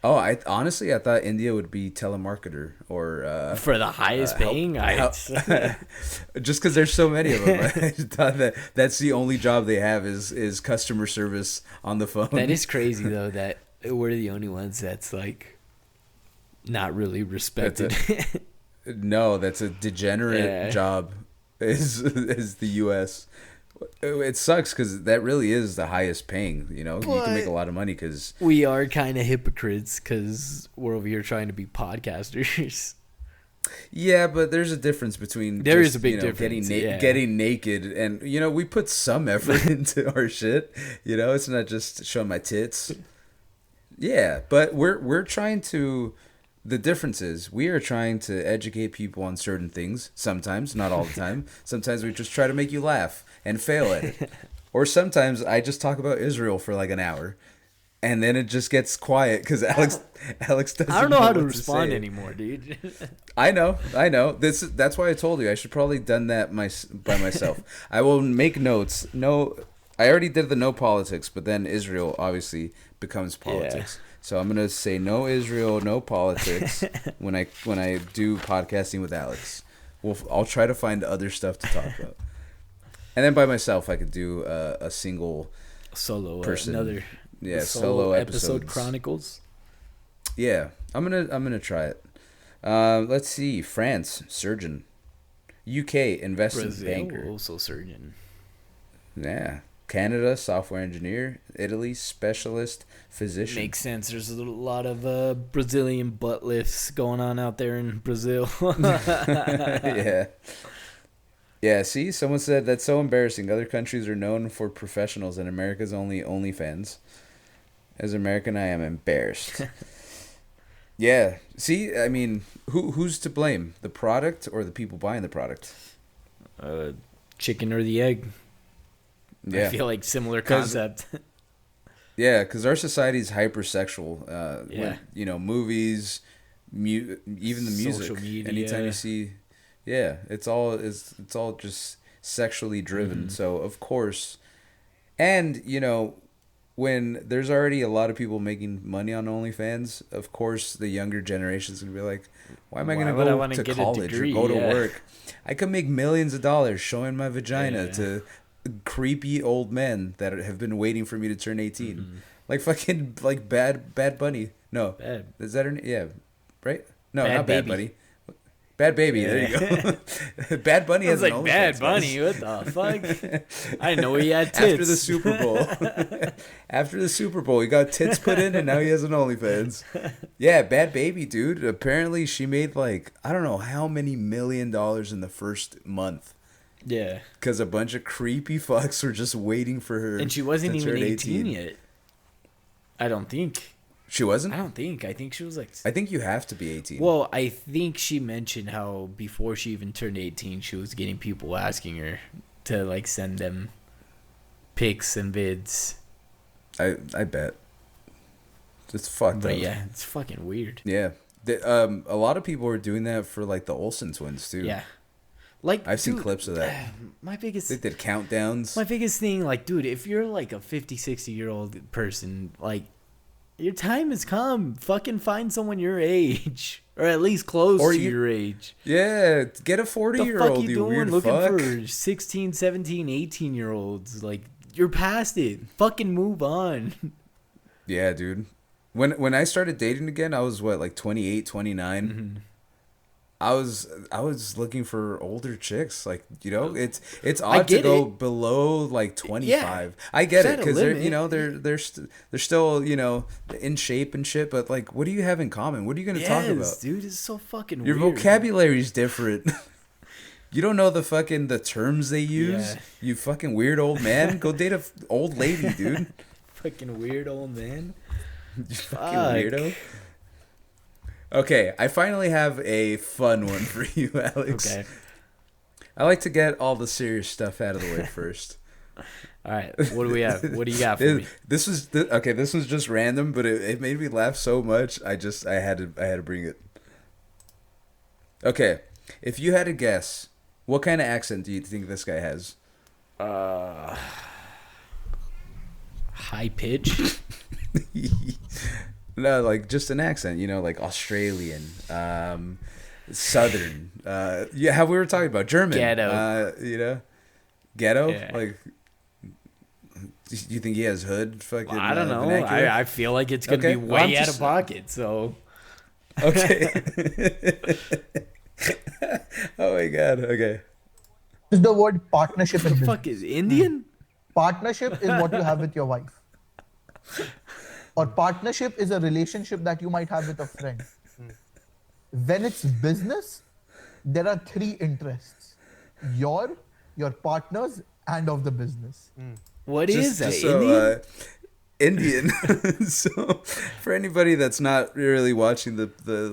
Oh, I thought India would be telemarketer or for the highest paying. Just because there's so many of them, I thought that's the only job they have is customer service on the phone. That is crazy though. That we're the only ones that's like not really respected. That's a degenerate job. Is the U.S. It sucks because that really is the highest paying. You can make a lot of money because we are kind of hypocrites because we're over here trying to be podcasters. Yeah, but there's a difference between there is a big difference getting naked and we put some effort into our shit. It's not just showing my tits. Yeah, but we're trying to. The difference is we are trying to educate people on certain things. Sometimes, not all the time. Sometimes we just try to make you laugh and fail at it. Or sometimes I just talk about Israel for like an hour, and then it just gets quiet because Alex doesn't. I don't know how to respond anymore, dude. I know. That's why I told you I should probably done that by myself. I will make notes. No, I already did the no politics, but then Israel obviously becomes politics. Yeah. So I'm gonna say no Israel, no politics when I do podcasting with Alex. I'll try to find other stuff to talk about, and then by myself I could do a single solo person, solo episode chronicles. Yeah, I'm gonna try it. Let's see, France surgeon, UK investment Brazil, banker, also surgeon. Yeah. Canada, software engineer. Italy, specialist physician. Makes sense. There's a lot of Brazilian butt lifts going on out there in Brazil. Yeah. Yeah, see? Someone said that's so embarrassing. Other countries are known for professionals and America's only OnlyFans. As American, I am embarrassed. Yeah. See, I mean, who's to blame? The product or the people buying the product? Chicken or the egg? Yeah. I feel like similar 'Cause- concept. Yeah, because our society is hypersexual. Yeah. When, you know, movies, even the music. Social media. Anytime you see, yeah, it's all just sexually driven. Mhm. So of course, and you know, when there's already a lot of people making money on OnlyFans, of course the younger generation's gonna be like, why am I Why gonna would I go wanna to get a college degree? or go Yeah. to work? I could make millions of dollars showing my vagina Yeah. to creepy old men that have been waiting for me to turn 18. Mm-hmm. Like fucking like Bad Bunny. No. Bad. Is that her name? Yeah. Right? No, Bad not Bad Baby. Bunny. Bad Baby. There you go. Bad Bunny I has was an like, OnlyFans, Bad guys. Bunny? What the fuck? I didn't know he had tits. After the Super Bowl. After the Super Bowl, he got tits put in and now he has an OnlyFans. Yeah, Bad Baby, dude. Apparently she made like, I don't know how many $1 million in the first month. Yeah. Because a bunch of creepy fucks were just waiting for her. And she wasn't to even turn 18 yet. I don't think. She wasn't? I don't think. I think she was like. I think you have to be 18. Well, I think she mentioned how before she even turned 18, she was getting people asking her to like send them pics and vids. I bet. It's fucked But up. yeah, it's fucking weird. Yeah. A lot of people are doing that for like the Olsen twins too. Yeah. Like I've seen dude, clips of that. My biggest They did countdowns. My biggest thing, like, dude, if you're like a 50, 60-year-old person, like, your time has come. Fucking find someone your age. Or at least close Or to you- your age. Yeah, get a The 40-year-old, fuck you you doing weird looking fuck. for 16, 17, 18-year-olds? Like, you're past it. Fucking move on. Yeah, dude. When I started dating again, I was what, like 28, 29. Mm-hmm. I was looking for older chicks, like, you know, it's I odd to get go it. below like 25. I get Set it a because they're, limit. you know, they're still, you know, in shape and shit, but like, what do you have in common? What are you going to talk about? Dude, it's so fucking Your weird. vocabulary's different. You don't know the terms they use. Yeah. You fucking weird old man. Go date a old lady, dude. Fucking weird old man. You fucking Fuck. weirdo. Okay, I finally have a fun one for you, Alex. Okay. I like to get all the serious stuff out of the way first. All right, what do we have? What do you got for me? This was just random, but it made me laugh so much. I had to bring it. Okay, if you had to guess, what kind of accent do you think this guy has? High pitch. No, like just an accent, you know, like Australian, Southern. Yeah, how we were talking about German. Ghetto. You know, ghetto. Yeah. Like, you think he has hood? Fucking. I don't know. vernacular? I feel like it's gonna Okay, be well, I'm way out just- of pocket. So. Okay. Oh my god. Okay. Is the word partnership in The business. fuck is Indian? Partnership is what you have with your wife. Or partnership is a relationship that you might have with a friend. When it's business, there are three interests: your partners, and of the business. What is that? so, Indian? Indian. So, for anybody that's not really watching the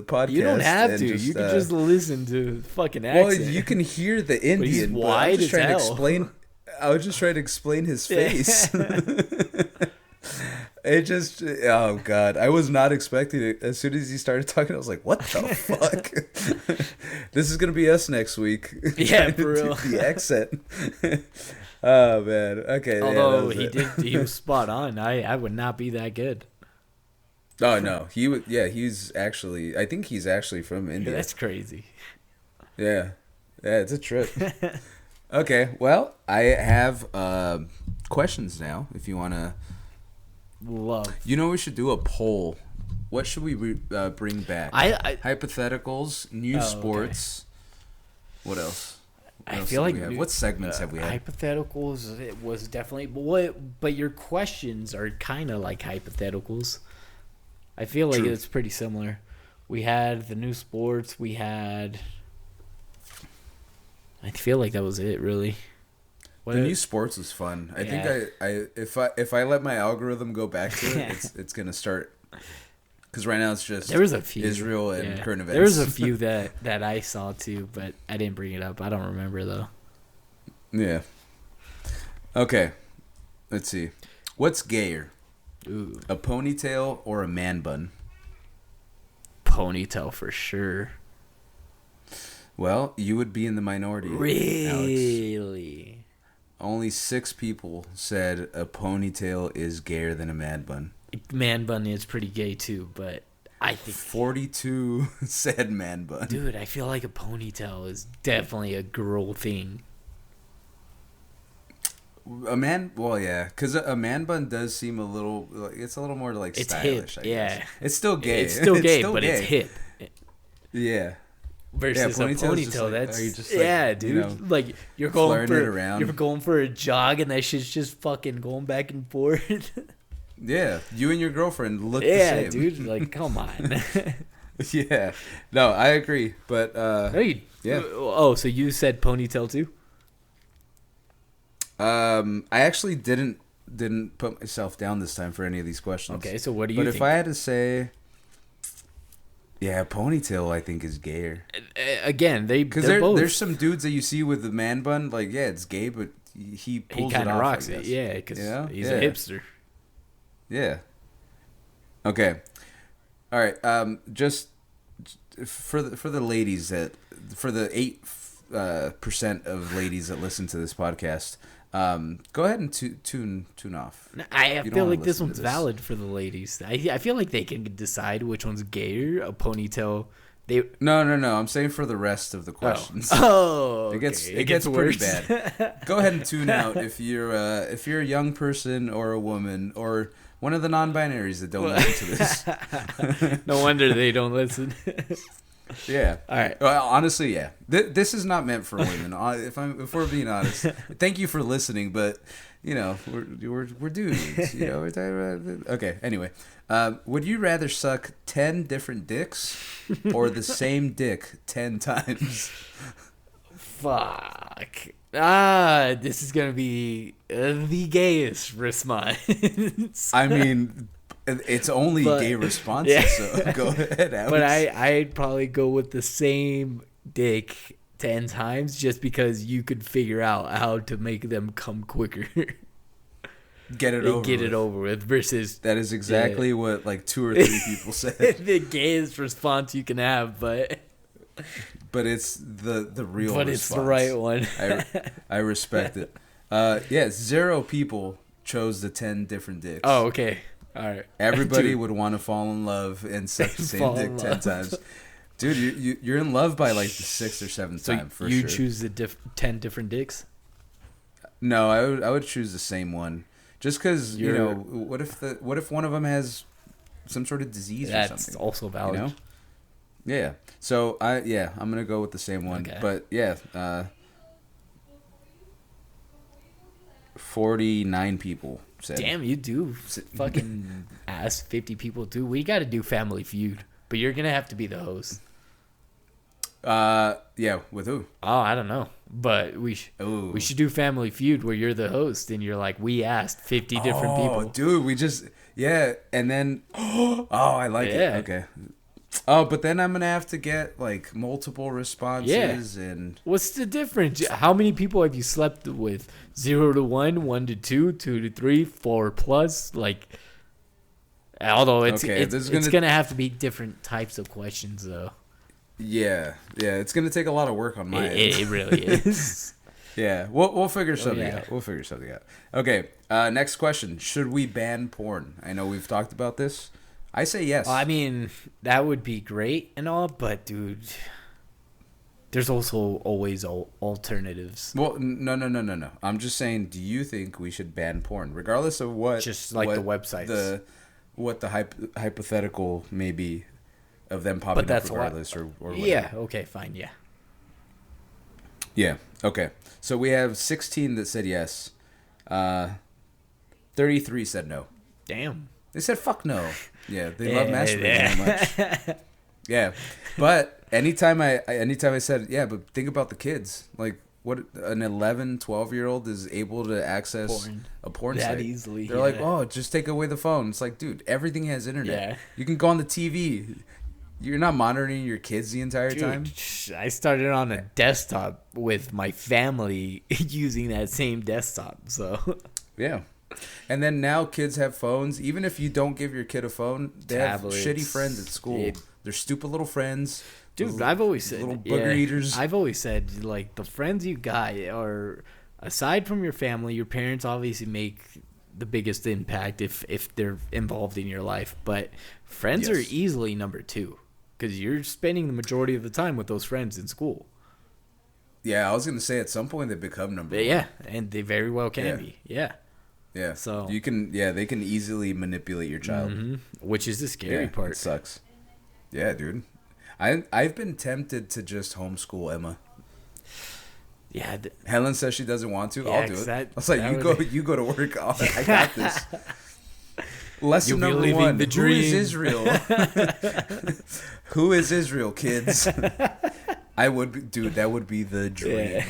podcast, You don't have and to. You can just listen to fucking accent. Well, you can hear the Indian. he's but wide I'm just as trying to hell. explain. I was just trying to explain his face. It just, oh god, I was not expecting it. As soon as he started talking, I was like, "What the fuck?" This is gonna be us next week. Yeah, Trying to for do real. The accent. Oh man. Okay. yeah, that Although was it. he was spot on. I would not be that good. Oh no, he would. Yeah, he's actually. I think he's actually from India. That's crazy. Yeah, it's a trip. Okay, well, I have questions now. If you wanna, Love. you know, we should do a poll. What should we bring back? I- Hypotheticals, new Oh, okay. sports. What else? What I else feel do like we have? we- What segments have we had? Hypotheticals. It was definitely, but your questions are kind of like hypotheticals. I feel like True. it's pretty similar. We had the new sports. We had. I feel like that was it, really. The new sports was fun. I think if I let my algorithm go back to it, it's gonna start. Because right now it's just There was a few Israel and yeah. current events. There was a few that I saw too, but I didn't bring it up. I don't remember though. Yeah. Okay. Let's see. What's gayer? Ooh. A ponytail or a man bun? Ponytail for sure. Well, you would be in the minority. Really? Alex. Only 6 people said a ponytail is gayer than a man bun. Man bun is pretty gay too, but I think 42 said man bun. Dude, I feel like a ponytail is definitely a girl thing. Well, yeah, because a man bun does seem a little, it's a little more like It's stylish. hip, I yeah. guess. It's still gay. It's still gay, but it's hip. Yeah. Versus a ponytail's just ponytail, like, that's are you just like, dude. you know, like you're going flaring it around? you're going for a jog, and that shit's just fucking going back and forth. Yeah, you and your girlfriend look the Yeah, same. dude. Like, come on. Yeah, no, I agree, but Hey, yeah. Oh, so you said ponytail too? I actually didn't put myself down this time for any of these questions. Okay, so what do you But think? if I had to say, yeah, ponytail I think is gayer. Again, Because they're both. there's some dudes that you see with the man bun, like, yeah, it's gay, but he pulls kind it of off, rocks I it, guess. yeah, because You know? he's Yeah. a hipster. Yeah. Okay. All right. Just for the ladies for the 8% of ladies that listen to this podcast, go ahead and tune off. I You don't feel wanna like this listen to one's valid for the ladies. I feel like they can decide which one's gayer. A ponytail. No. I'm saying for the rest of the questions. Oh, it gets okay. it gets pretty worse. bad. Go ahead and tune out if you're a young person or a woman or one of the non-binaries that don't listen to this. No wonder they don't listen. Yeah. All right. Well, honestly, yeah. This is not meant for women. If we're being honest, thank you for listening, but you know we're dudes. You know. We're talking about, okay. Anyway, would you rather suck 10 different dicks or the same dick 10 times? Fuck. This is gonna be the gayest response. I mean, it's only gay responses, yeah. so go ahead, Alex. But I'd probably go with the same dick 10 times just because you could figure out how to make them come quicker. Get it over with versus that is exactly what like 2 or 3 people said. The gayest response you can have, but it's the real but response. it's the right one. I respect it. Yeah, 0 people chose the 10 different dicks. Oh, okay. All right. Everybody Dude. would want to fall in love and suck the same Fall dick in 10 love. times. Dude, you're in love by like the 6th or 7th So time for you sure. choose the 10 different dicks? No, I would choose the same one. Just because, you know, what if one of them has some sort of disease or something? That's also valid. You know? Yeah. So I'm gonna go with the same one. Okay. But yeah, 49 people said. Damn, you do fucking ask 50 people too. We got to do Family Feud, but you're gonna have to be the host. Yeah, with who? Oh, I don't know, but we should do Family Feud where you're the host and you're like, we asked 50 different people. Dude, we just and then I like it. Yeah. Okay. Oh, but then I'm gonna have to get like multiple responses and What's the difference? How many people have you slept with? 0 to 1, 1 to 2, 2 to 3, 4 plus? Like, although it's gonna have to be different types of questions though. yeah, it's gonna take a lot of work on my end. It really is. Yeah, we'll figure something yeah. out. We'll figure something out. Okay, next question: should we ban porn? I know we've talked about this. I say yes. I mean, that would be great and all, but dude, there's also always alternatives. Well, no. I'm just saying, do you think we should ban porn, regardless of what? Just like the websites. What the hypothetical may be of them popping up regardless, or whatever. Yeah. Okay. Fine. Yeah. Yeah. Okay. So we have 16 that said yes. 33 said no. Damn. They said fuck no. Yeah, they love masturbating that much. Yeah, but anytime I said but think about the kids. Like, what an 11, 12-year-old is able to access a porn that site easily. They're like, oh, just take away the phone. It's like, dude, everything has internet. Yeah. You can go on the TV. You're not monitoring your kids the entire time. I started on a desktop with my family using that same desktop. So yeah, And then now kids have phones. Even if you don't give your kid a phone, they Tablets. have shitty friends at school. Yeah. They're stupid little friends. Dude, little- I've always said, little booger eaters. I've always said, like, the friends you got are, aside from your family, your parents obviously make the biggest impact if they're involved in your life. But friends are Yes. easily number 2 because you're spending the majority of the time with those friends in school. Yeah, I was gonna say at some point they become number one. Yeah, and they very well can Yeah. be. Yeah. Yeah. So you can. Yeah, they can easily manipulate your child. Which is the scary Yeah, part. It sucks. Yeah, dude. I've been tempted to just homeschool Emma. Yeah. Helen says she doesn't want to. Yeah, I'll do 'cause it. that- I was like, that you go to work. I got this. Lesson You'll be number living 1: the Who is dream. Israel? Who is Israel, kids? I would be, dude. That would be the dream.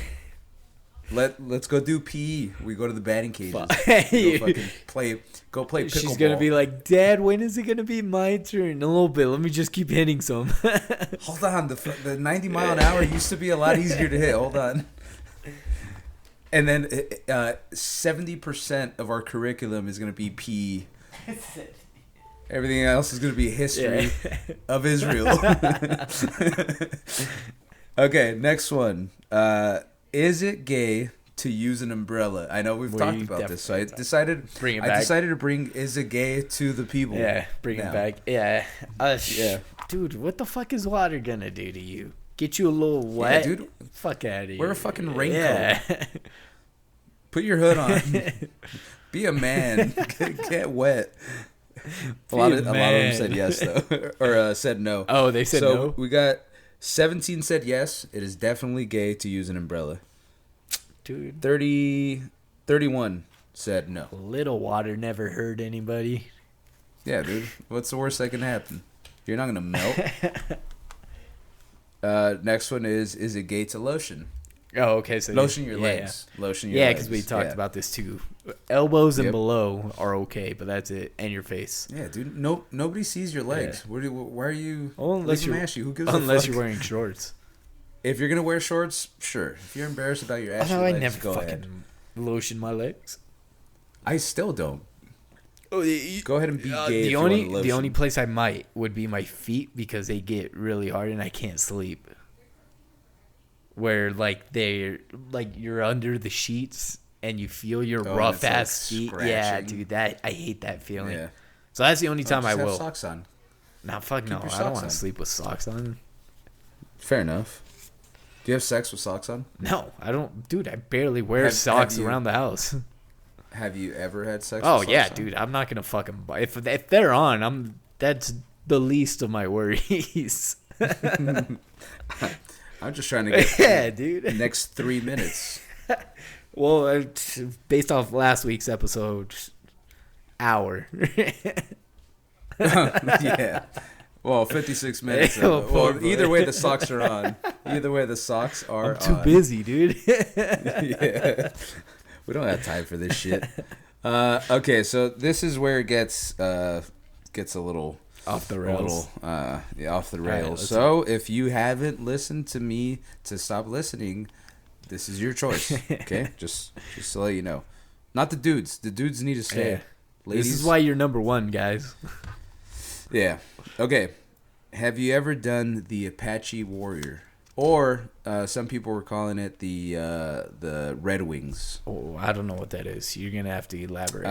Yeah. Let's go do PE. We go to the batting cages. Fuck. Go fucking play. Go play pickleball. She's gonna be like, Dad, when is it gonna be my turn? A little bit. Let me just keep hitting some. Hold on, the 90 mile an hour used to be a lot easier to hit. Hold on. And then 70% of our curriculum is going to be PE. Everything else is going to be history of Israel. Okay, next one. Is it gay to use an umbrella? I know we've talked about this, so I decided to bring "Is it gay" to the people. Yeah, bring now. it back. Yeah. Yeah. Dude, what the fuck is water gonna do to you? Get you a little wet? dude. Fuck out of here. Wear a fucking raincoat. Yeah. Put your hood on. Be a man. Get wet. A lot of them said yes though, or said no. Oh, they said no? We got 17 said yes. It is definitely gay to use an umbrella. Dude. 31 said no. A little water never hurt anybody. Yeah, dude. What's the worst that can happen? You're not gonna melt. Next one is it gay to lotion? Oh, okay. So lotion your legs. Yeah. Lotion your legs. because we talked about this too. Elbows and Yep. below are okay, but that's it. And your face. Yeah, dude. Nobody sees your legs. Yeah. Why are you? Well, unless you're ashy. Who gives a unless fuck? you're wearing shorts. If you're gonna wear shorts, sure. If you're embarrassed about your ashy I legs, never go fucking ahead. lotion my legs. I still don't. Oh, Go ahead and be gay. The if only you want to the lotion. only place I might would be my feet because they get really hard and I can't sleep. Where you're under the sheets and you feel your and rough it's, like, ass feet. Yeah, scratching. dude, that I hate that feeling. Yeah. So that's the only time just I have will. socks on. Nah, fuck Keep no. your I don't socks want on. to sleep with socks on. Fair enough. Do you have sex with socks on? No, I don't. Dude, I barely wear Have socks you- around the house. Have you ever had sex? Oh with yeah, socks on? dude. I'm not gonna fucking. If they're on, that's the least of my worries. I'm just trying to get Yeah, dude. the next 3 minutes. Well, based off last week's episode, hour. Yeah. Well, 56 minutes. Oh, poor Well, boy. either way, the socks are on. Either way, the socks are I'm too on. busy, dude. Yeah. We don't have time for this shit. Okay, so this is where it gets a little Off the a rails. little, off the All right, rails. let's So if you haven't listened to me to stop listening, this is your choice. Okay, just to let you know. Not the dudes. The dudes need to stay. Yeah. Ladies, This is why you're number one, guys. Yeah. Okay. Have you ever done the Apache Warrior, or some people were calling it the Red Wings? Oh, I don't know what that is. You're gonna have to elaborate.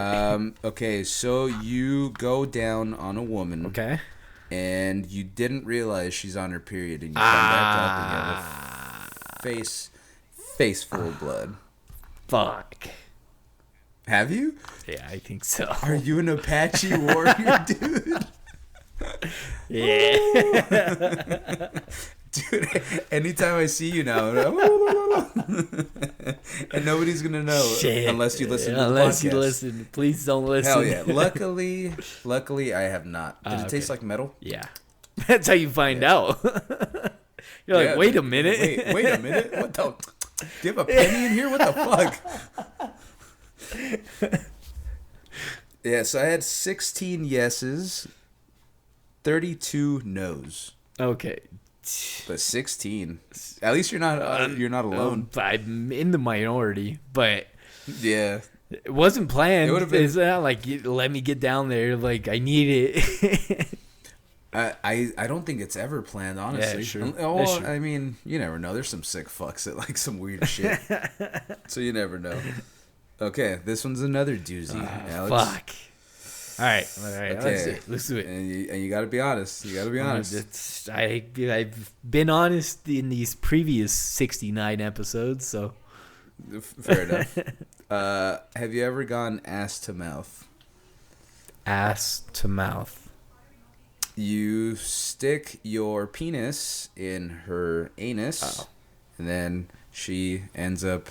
Okay, so you go down on a woman. Okay. And you didn't realize she's on her period, and you come back up and you have a face full of blood. Fuck. Have you? Yeah, I think so. Are you an Apache Warrior, dude? Yeah. Dude, anytime I see you now, and nobody's gonna know Shit. unless you listen to the Unless you podcast. listen. Please don't listen. Hell yeah. Luckily, I have not. Did it taste okay. like metal? Yeah. That's how you find out. You're like, Yeah, wait a minute. Wait a minute. What the? Do you have a penny in here? What the fuck? Yeah, so I had 16 yeses, 32 nos. Okay. But 16. At least you're not alone. I'm in the minority, but Yeah. It wasn't planned. It would have been. It's not like let me get down there. Like I need it. I don't think it's ever planned, honestly. Yeah, sure. Well, That's true. I mean, you never know. There's some sick fucks that like some weird shit, so you never know. Okay, this one's another doozy. Alex. Fuck. All right. Okay. Let's do it. And you got to be honest. You got to be honest. I've been honest in these previous 69 episodes, so. Fair enough. Have you ever gone ass to mouth? Ass to mouth. You stick your penis in her anus, and then she ends up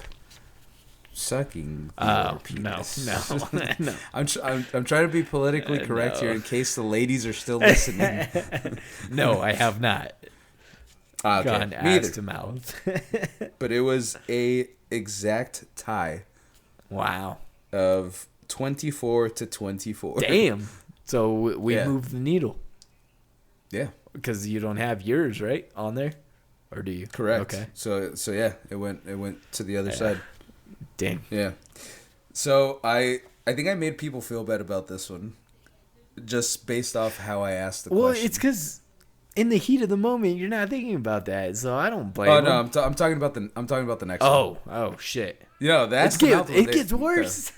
sucking your penis. No. I'm trying to be politically correct here in case the ladies are still listening. No, I have not gone Me ass either. to mouth. But it was a exact tie. Wow. Of 24 to 24. Damn. So we Yeah. moved the needle. Yeah. Because you don't have yours, right, on there? Or do you? Correct. Okay. So yeah, it went to the other side. Damn. Yeah. So I think I made people feel bad about this one, just based off how I asked the Well, question. it's because in the heat of the moment, you're not thinking about that, so I don't blame Oh them. no, I'm talking about the next one. Oh shit. You know, that's it gets worse.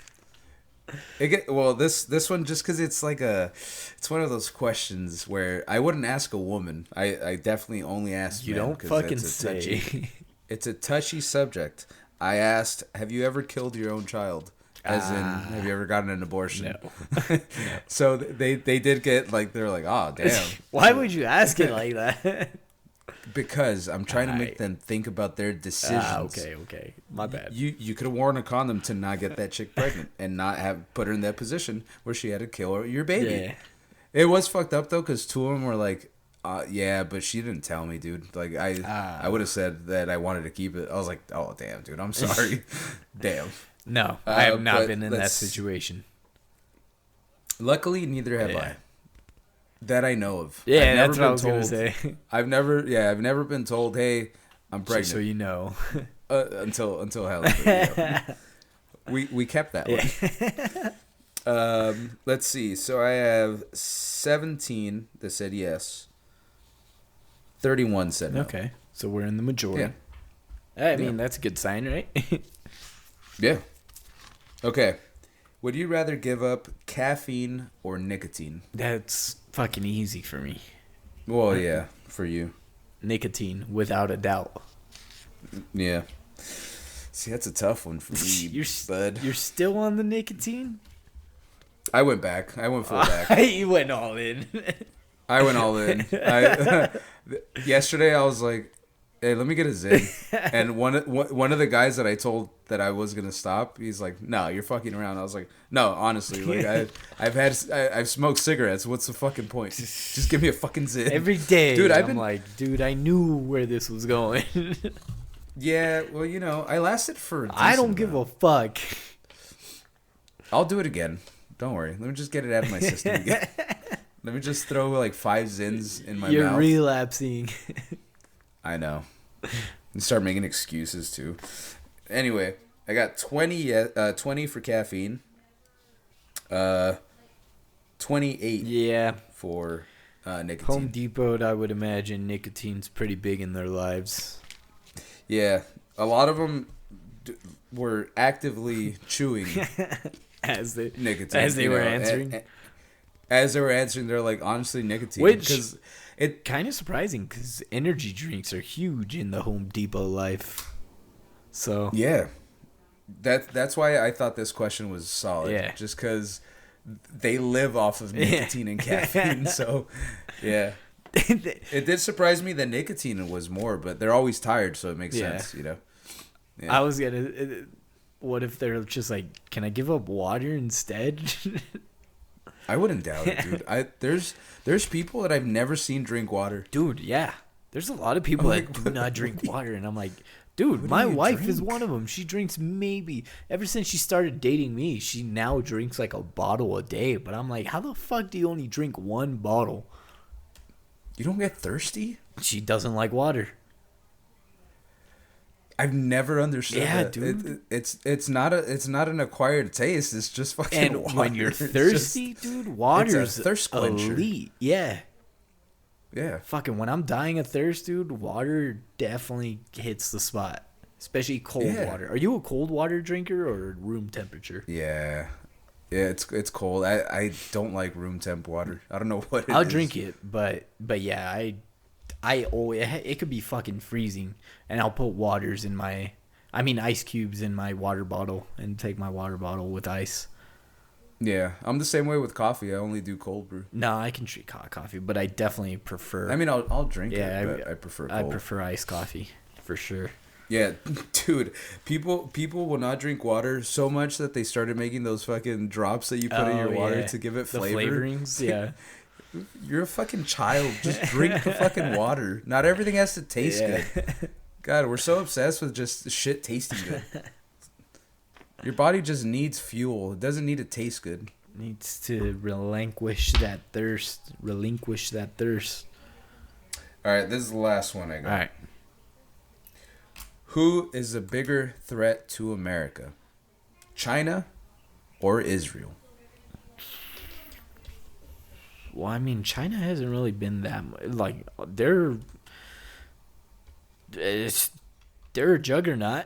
This one just because it's like it's one of those questions where I wouldn't ask a woman. I definitely only ask You men. don't 'cause fucking that's a touchy- say. It's a touchy subject. I asked, have you ever killed your own child? As in, have you ever gotten an abortion? No. So they did get like, they're like, oh damn. Why would you ask it like that? Because I'm trying to make them think about their decisions. Okay. My bad. You could have worn a condom to not get that chick pregnant and not have put her in that position where she had to kill your baby. Yeah. It was fucked up though, because two of them were like, yeah, but she didn't tell me, dude. Like I would have said that I wanted to keep it. I was like, oh damn, dude, I'm sorry. Damn. No, I have not but been in that let's- situation. Luckily, neither have I. That I know of. Yeah, I've never that's what I been was gonna told- say. I've never been told, hey, I'm pregnant. So you know. Until Helen. We kept that one. Let's see. So I have 17 that said yes. 31 said no. Okay, so we're in the majority. Yeah. I mean, that's a good sign, right? Yeah. Okay. Would you rather give up caffeine or nicotine? That's fucking easy for me. Well, yeah, for you. Nicotine, without a doubt. Yeah. See, that's a tough one for me, bud. You're still on the nicotine? I went back. I went full back. You went all in. I went all in. Yesterday, I was like, hey, let me get a Zyn. And one of the guys that I told that I was gonna stop, he's like, no, you're fucking around. I was like, no, honestly, like I've smoked cigarettes. What's the fucking point? Just give me a fucking Zyn. Every day, dude. I'm like, dude, I knew where this was going. Yeah, well, you know, I lasted for. I don't give a fuck. I'll do it again. Don't worry. Let me just get it out of my system again. Let me just throw like 5 Zins in my mouth. You're relapsing. I know. And start making excuses too. Anyway, I got 20 for caffeine. 28 for nicotine. Home Depot, I would imagine nicotine's pretty big in their lives. Yeah, a lot of them were actively chewing as they nicotine as they were answering. As they were answering, they're like, honestly, nicotine. Which because it kind of surprising because energy drinks are huge in the Home Depot life. So yeah, that's why I thought this question was solid. Yeah. Just because they live off of nicotine and caffeine. So yeah. It did surprise me that nicotine was more, but they're always tired, so it makes sense, you know. Yeah. I was gonna. What if they're just like, can I give up water instead? I wouldn't doubt it, dude. There's people that I've never seen drink water, dude. Yeah, there's a lot of people that do not drink water, and I'm like, dude, my wife is one of them. She drinks maybe ever since she started dating me. She now drinks like a bottle a day, but I'm like, how the fuck do you only drink one bottle? You don't get thirsty? She doesn't like water. I've never understood Yeah, that. dude. It's not an acquired taste. It's just fucking And water. when you're It's just- thirsty, dude, water's it's a thirst quencher. elite. Yeah. Yeah. Fucking when I'm dying of thirst, dude, water definitely hits the spot. Especially cold Yeah. water. Are you a cold water drinker or room temperature? Yeah. Yeah, it's cold. I don't like room temp water. I don't know what it I'll is. drink it, but yeah, I always, it could be fucking freezing, and I'll put ice cubes in my water bottle and take my water bottle with ice. Yeah, I'm the same way with coffee. I only do cold brew. No, I can drink hot coffee, but I definitely prefer. I mean, I'll drink yeah, it, but I prefer cold. I prefer iced coffee for sure. Yeah, dude, people will not drink water so much that they started making those fucking drops that you put in your water to give it flavor. The flavorings, yeah. You're a fucking child. Just drink the fucking water. Not everything has to taste good. God, we're so obsessed with just shit tasting good. Your body just needs fuel. It doesn't need to taste good. Needs to relinquish that thirst. All right, this is the last one I got. All right. Who is a bigger threat to America? China or Israel? Well, I mean, China hasn't really been that like they're a juggernaut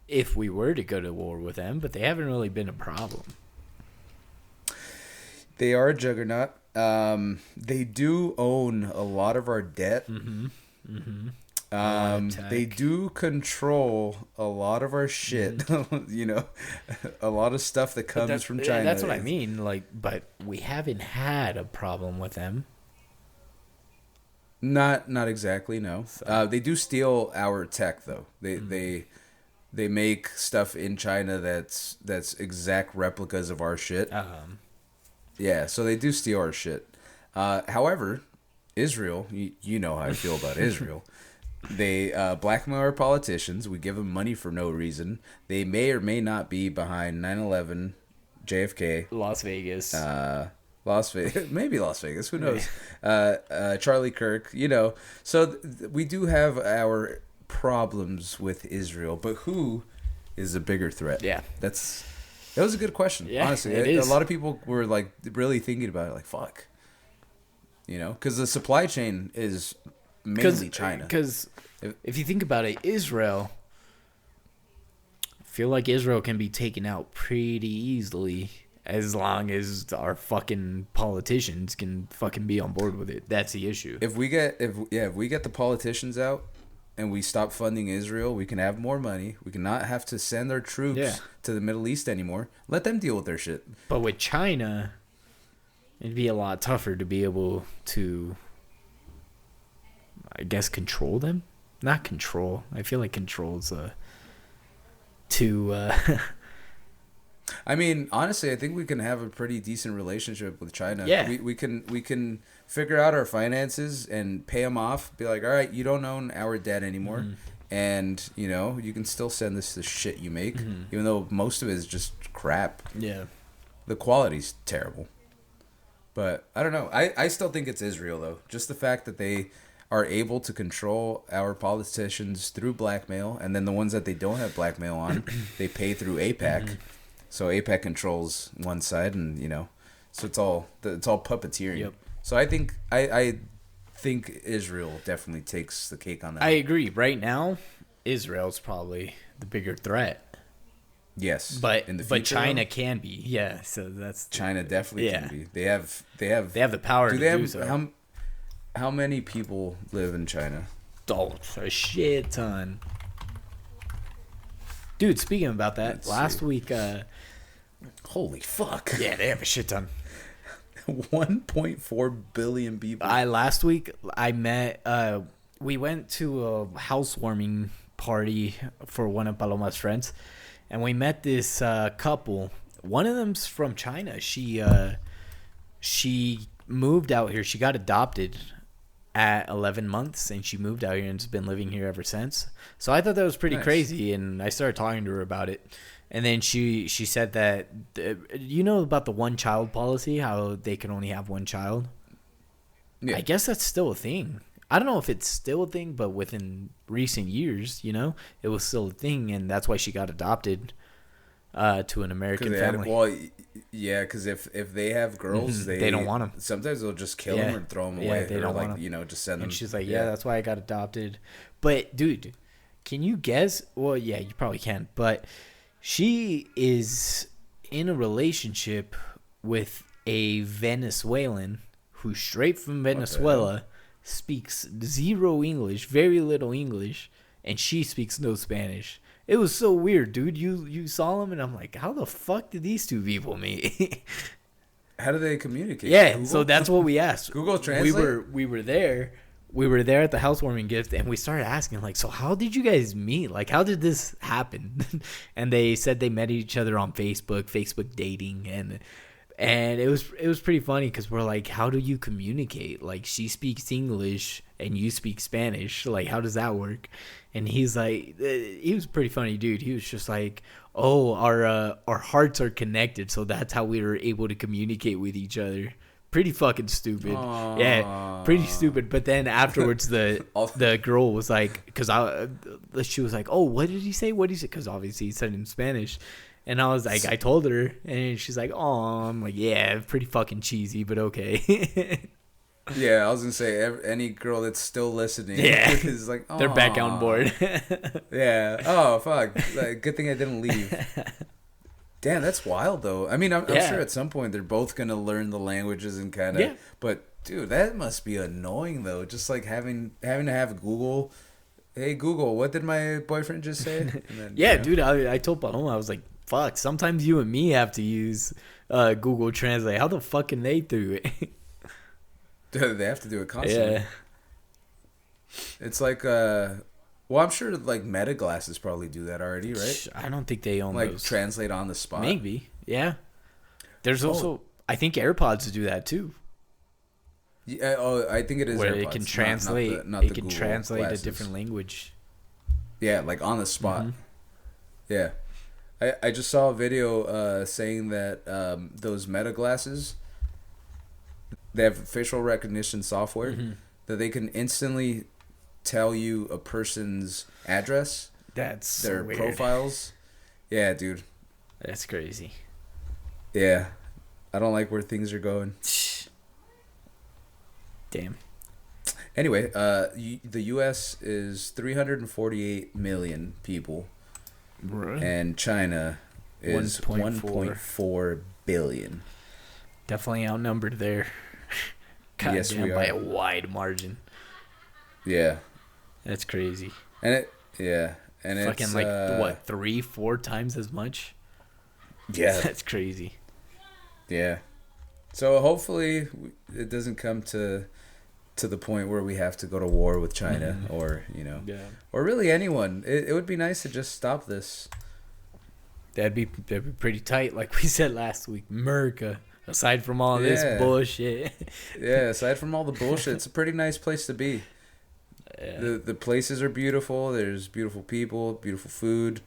if we were to go to war with them, but they haven't really been a problem. They are a juggernaut. They do own a lot of our debt. They do control a lot of our shit. You know, a lot of stuff that comes from China. That's what I mean. Like, but we haven't had a problem with them. Not exactly. No. They do steal our tech though. They make stuff in China that's exact replicas of our shit. Yeah, so they do steal our shit. However, Israel, you know how I feel about Israel. They blackmail our politicians. We give them money for no reason. They may or may not be behind 9/11, JFK, Las Vegas. Las Vegas, maybe Las Vegas. Who knows? Charlie Kirk. You know. So we do have our problems with Israel, but who is a bigger threat? Yeah, that was a good question. Yeah, honestly, it is. A lot of people were like really thinking about it. Like, fuck. You know, because the supply chain is mainly China. Because if you think about it, Israel, I feel like Israel can be taken out pretty easily as long as our fucking politicians can fucking be on board with it. That's the issue. If we get the politicians out and we stop funding Israel, we can have more money. We can not have to send our troops to the Middle East anymore. Let them deal with their shit. But with China, it'd be a lot tougher to be able to, I guess, control them. Not control. I feel like control's I mean, honestly, I think we can have a pretty decent relationship with China. Yeah. We can figure out our finances and pay them off. Be like, all right, you don't own our debt anymore, and you know you can still send us the shit you make, even though most of it is just crap. Yeah. The quality's terrible. But I don't know. I still think it's Israel though. Just the fact that they are able to control our politicians through blackmail, and then the ones that they don't have blackmail on, they pay through AIPAC. So AIPAC controls one side, and you know, so it's all puppeteering. Yep. So I think Israel definitely takes the cake on that. I agree. Right now, Israel's probably the bigger threat. Yes, but in the but future, China can be. Yeah, so that's China definitely can be. They have the power to do so. How many people live in China? Oh, a shit ton. Dude, speaking about that, last week, holy fuck. Yeah, they have a shit ton. 1.4 billion people. Last week I met we went to a housewarming party for one of Paloma's friends, and we met this couple. One of them's from China. She moved out here. She got adopted at 11 months, and she moved out here and has been living here ever since. So I thought that was pretty crazy, and I started talking to her about it. And then she said that, you know about the one child policy, how they can only have one child? Yeah. I guess that's still a thing. I don't know if it's still a thing, but within recent years, you know, it was still a thing, and that's why she got adopted to an American family. Yeah, because if they have girls, they don't want them. Sometimes they'll just kill them or throw them away. They don't want them. You know, just send them. And she's like, yeah, that's why I got adopted. But dude, can you guess? Well, yeah, you probably can. But she is in a relationship with a Venezuelan who's straight from Venezuela, speaks zero English, very little English, and she speaks no Spanish. It was so weird, dude. You saw them, and I'm like, how the fuck did these two people meet? How do they communicate? Yeah, Google? so that's what we asked. Google Translate? We were there. We were there at the housewarming gift, and we started asking, like, so how did you guys meet? Like, how did this happen? And they said they met each other on Facebook dating, and it was pretty funny because we're like, how do you communicate? Like, she speaks English and you speak Spanish. Like, how does that work? And he's like, he was a pretty funny dude. He was just like, oh, our hearts are connected, so that's how we were able to communicate with each other. Pretty fucking stupid. Aww. Yeah, pretty stupid. But then afterwards, the girl was like, because she was like, oh, what did he say? What did he say? Because obviously he said it in Spanish. And I was like, I told her, and she's like, oh, I'm like, yeah, pretty fucking cheesy, but okay. Yeah, I was gonna say any girl that's still listening, is like, oh, they're back on board. Yeah. Oh fuck! Like, good thing I didn't leave. Damn, that's wild though. I mean, I'm sure at some point they're both gonna learn the languages and kind of. Yeah. But dude, that must be annoying though. Just like having to have Google. Hey Google, what did my boyfriend just say? And then, yeah, dude. I told Paloma, I was like, fuck. Sometimes you and me have to use Google Translate. How the fuck can they do it? They have to do it constantly. Yeah. It's like, well, I'm sure like Meta glasses probably do that already, right? I don't think they own like those. Translate on the spot. Maybe, yeah. There's also, I think AirPods do that too. Yeah, I think it is where AirPods, it can translate. not it the can Google translate glasses. a different language. Yeah, like on the spot. Yeah, I just saw a video saying that those Meta glasses, they have facial recognition software that they can instantly tell you a person's address. That's their weird. profiles. Yeah, dude. That's crazy. Yeah, I don't like where things are going. Damn. Anyway, the U.S. is 348 million people, right. And China is 1.4 billion. Definitely outnumbered there. God yes, damn, we are. by a wide margin. Yeah, that's crazy. And and fucking it's like what 3-4 times as much. Yeah, that's crazy. Yeah, so hopefully it doesn't come to the point where we have to go to war with China or or really anyone. It would be nice to just stop this. That'd be pretty tight, like we said last week. America. Aside from all this bullshit. Yeah, aside from all the bullshit, it's a pretty nice place to be. Yeah. The places are beautiful. There's beautiful people, beautiful food.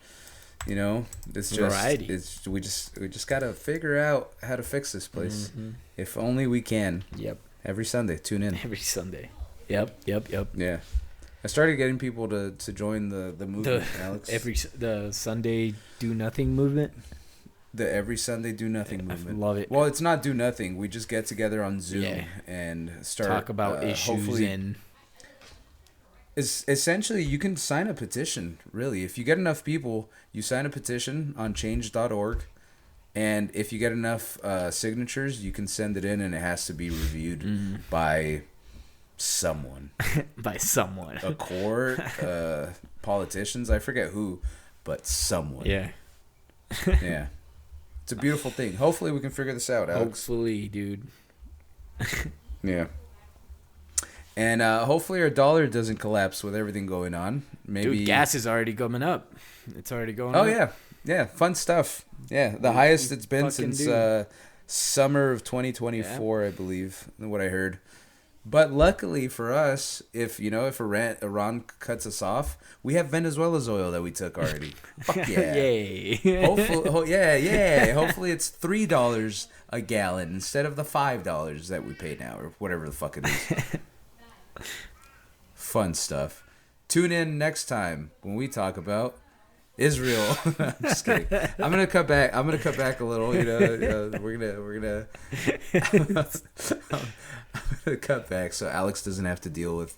You know, it's just variety. We just gotta figure out how to fix this place. If only we can. Yep. Every Sunday, tune in. Every Sunday. Yep. Yeah. I started getting people to join the movement, Alex. The Sunday Do Nothing movement. The Every Sunday Do Nothing movement. I love it. Well, it's not do nothing. We just get together on Zoom and start talk about issues and. Essentially, you can sign a petition. Really, if you get enough people, you sign a petition on Change.org, and if you get enough signatures, you can send it in, and it has to be reviewed by someone. By someone. A court, politicians. I forget who, but someone. Yeah. Yeah. It's a beautiful thing. Hopefully we can figure this out, Alex. Hopefully, dude. Yeah. And hopefully our dollar doesn't collapse with everything going on. Maybe dude, gas is already coming up. It's already going up. Oh, yeah. Yeah, fun stuff. Yeah, the highest it's been since summer of 2024, I believe, what I heard. But luckily for us, if Iran cuts us off, we have Venezuela's oil that we took already. Fuck yeah! Yay! Hopefully, Hopefully it's $3 a gallon instead of the $5 that we pay now, or whatever the fuck it is. fun stuff. Tune in next time when we talk about Israel. I'm just kidding. I'm gonna cut back a little. You know, we're gonna I'm gonna cut back so Alex doesn't have to deal with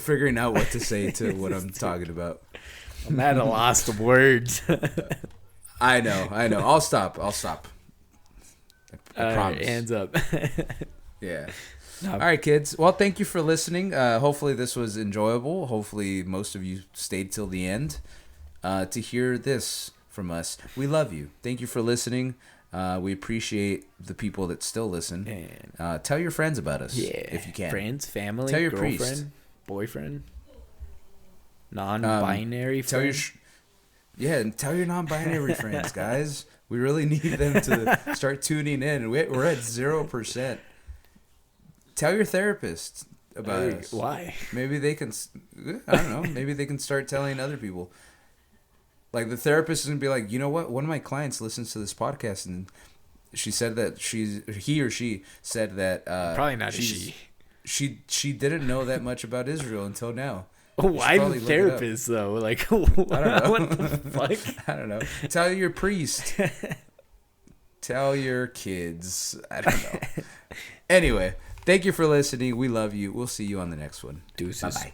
figuring out what to say to what I'm talking about. I'm at a loss of words. I know. I'll stop. I promise. Right, hands up. Yeah. All right, kids. Well, thank you for listening. Hopefully this was enjoyable. Hopefully most of you stayed till the end to hear this from us. We love you. Thank you for listening. We appreciate the people that still listen. Tell your friends about us if you can. Friends, family, tell your girlfriend, priest. Boyfriend, non-binary friend. And tell your non-binary friends, guys. We really need them to start tuning in. We're at 0%. Tell your therapist about us. Why? Maybe they can. I don't know. Maybe they can start telling other people. Like the therapist is gonna be like, you know what? One of my clients listens to this podcast, and she said that he or she said that probably not a she. She didn't know that much about Israel until now. Why the therapist though? Like, I don't know. What the fuck? I don't know. Tell your priest. Tell your kids. I don't know. Anyway, thank you for listening. We love you. We'll see you on the next one. Deuces. Bye-bye.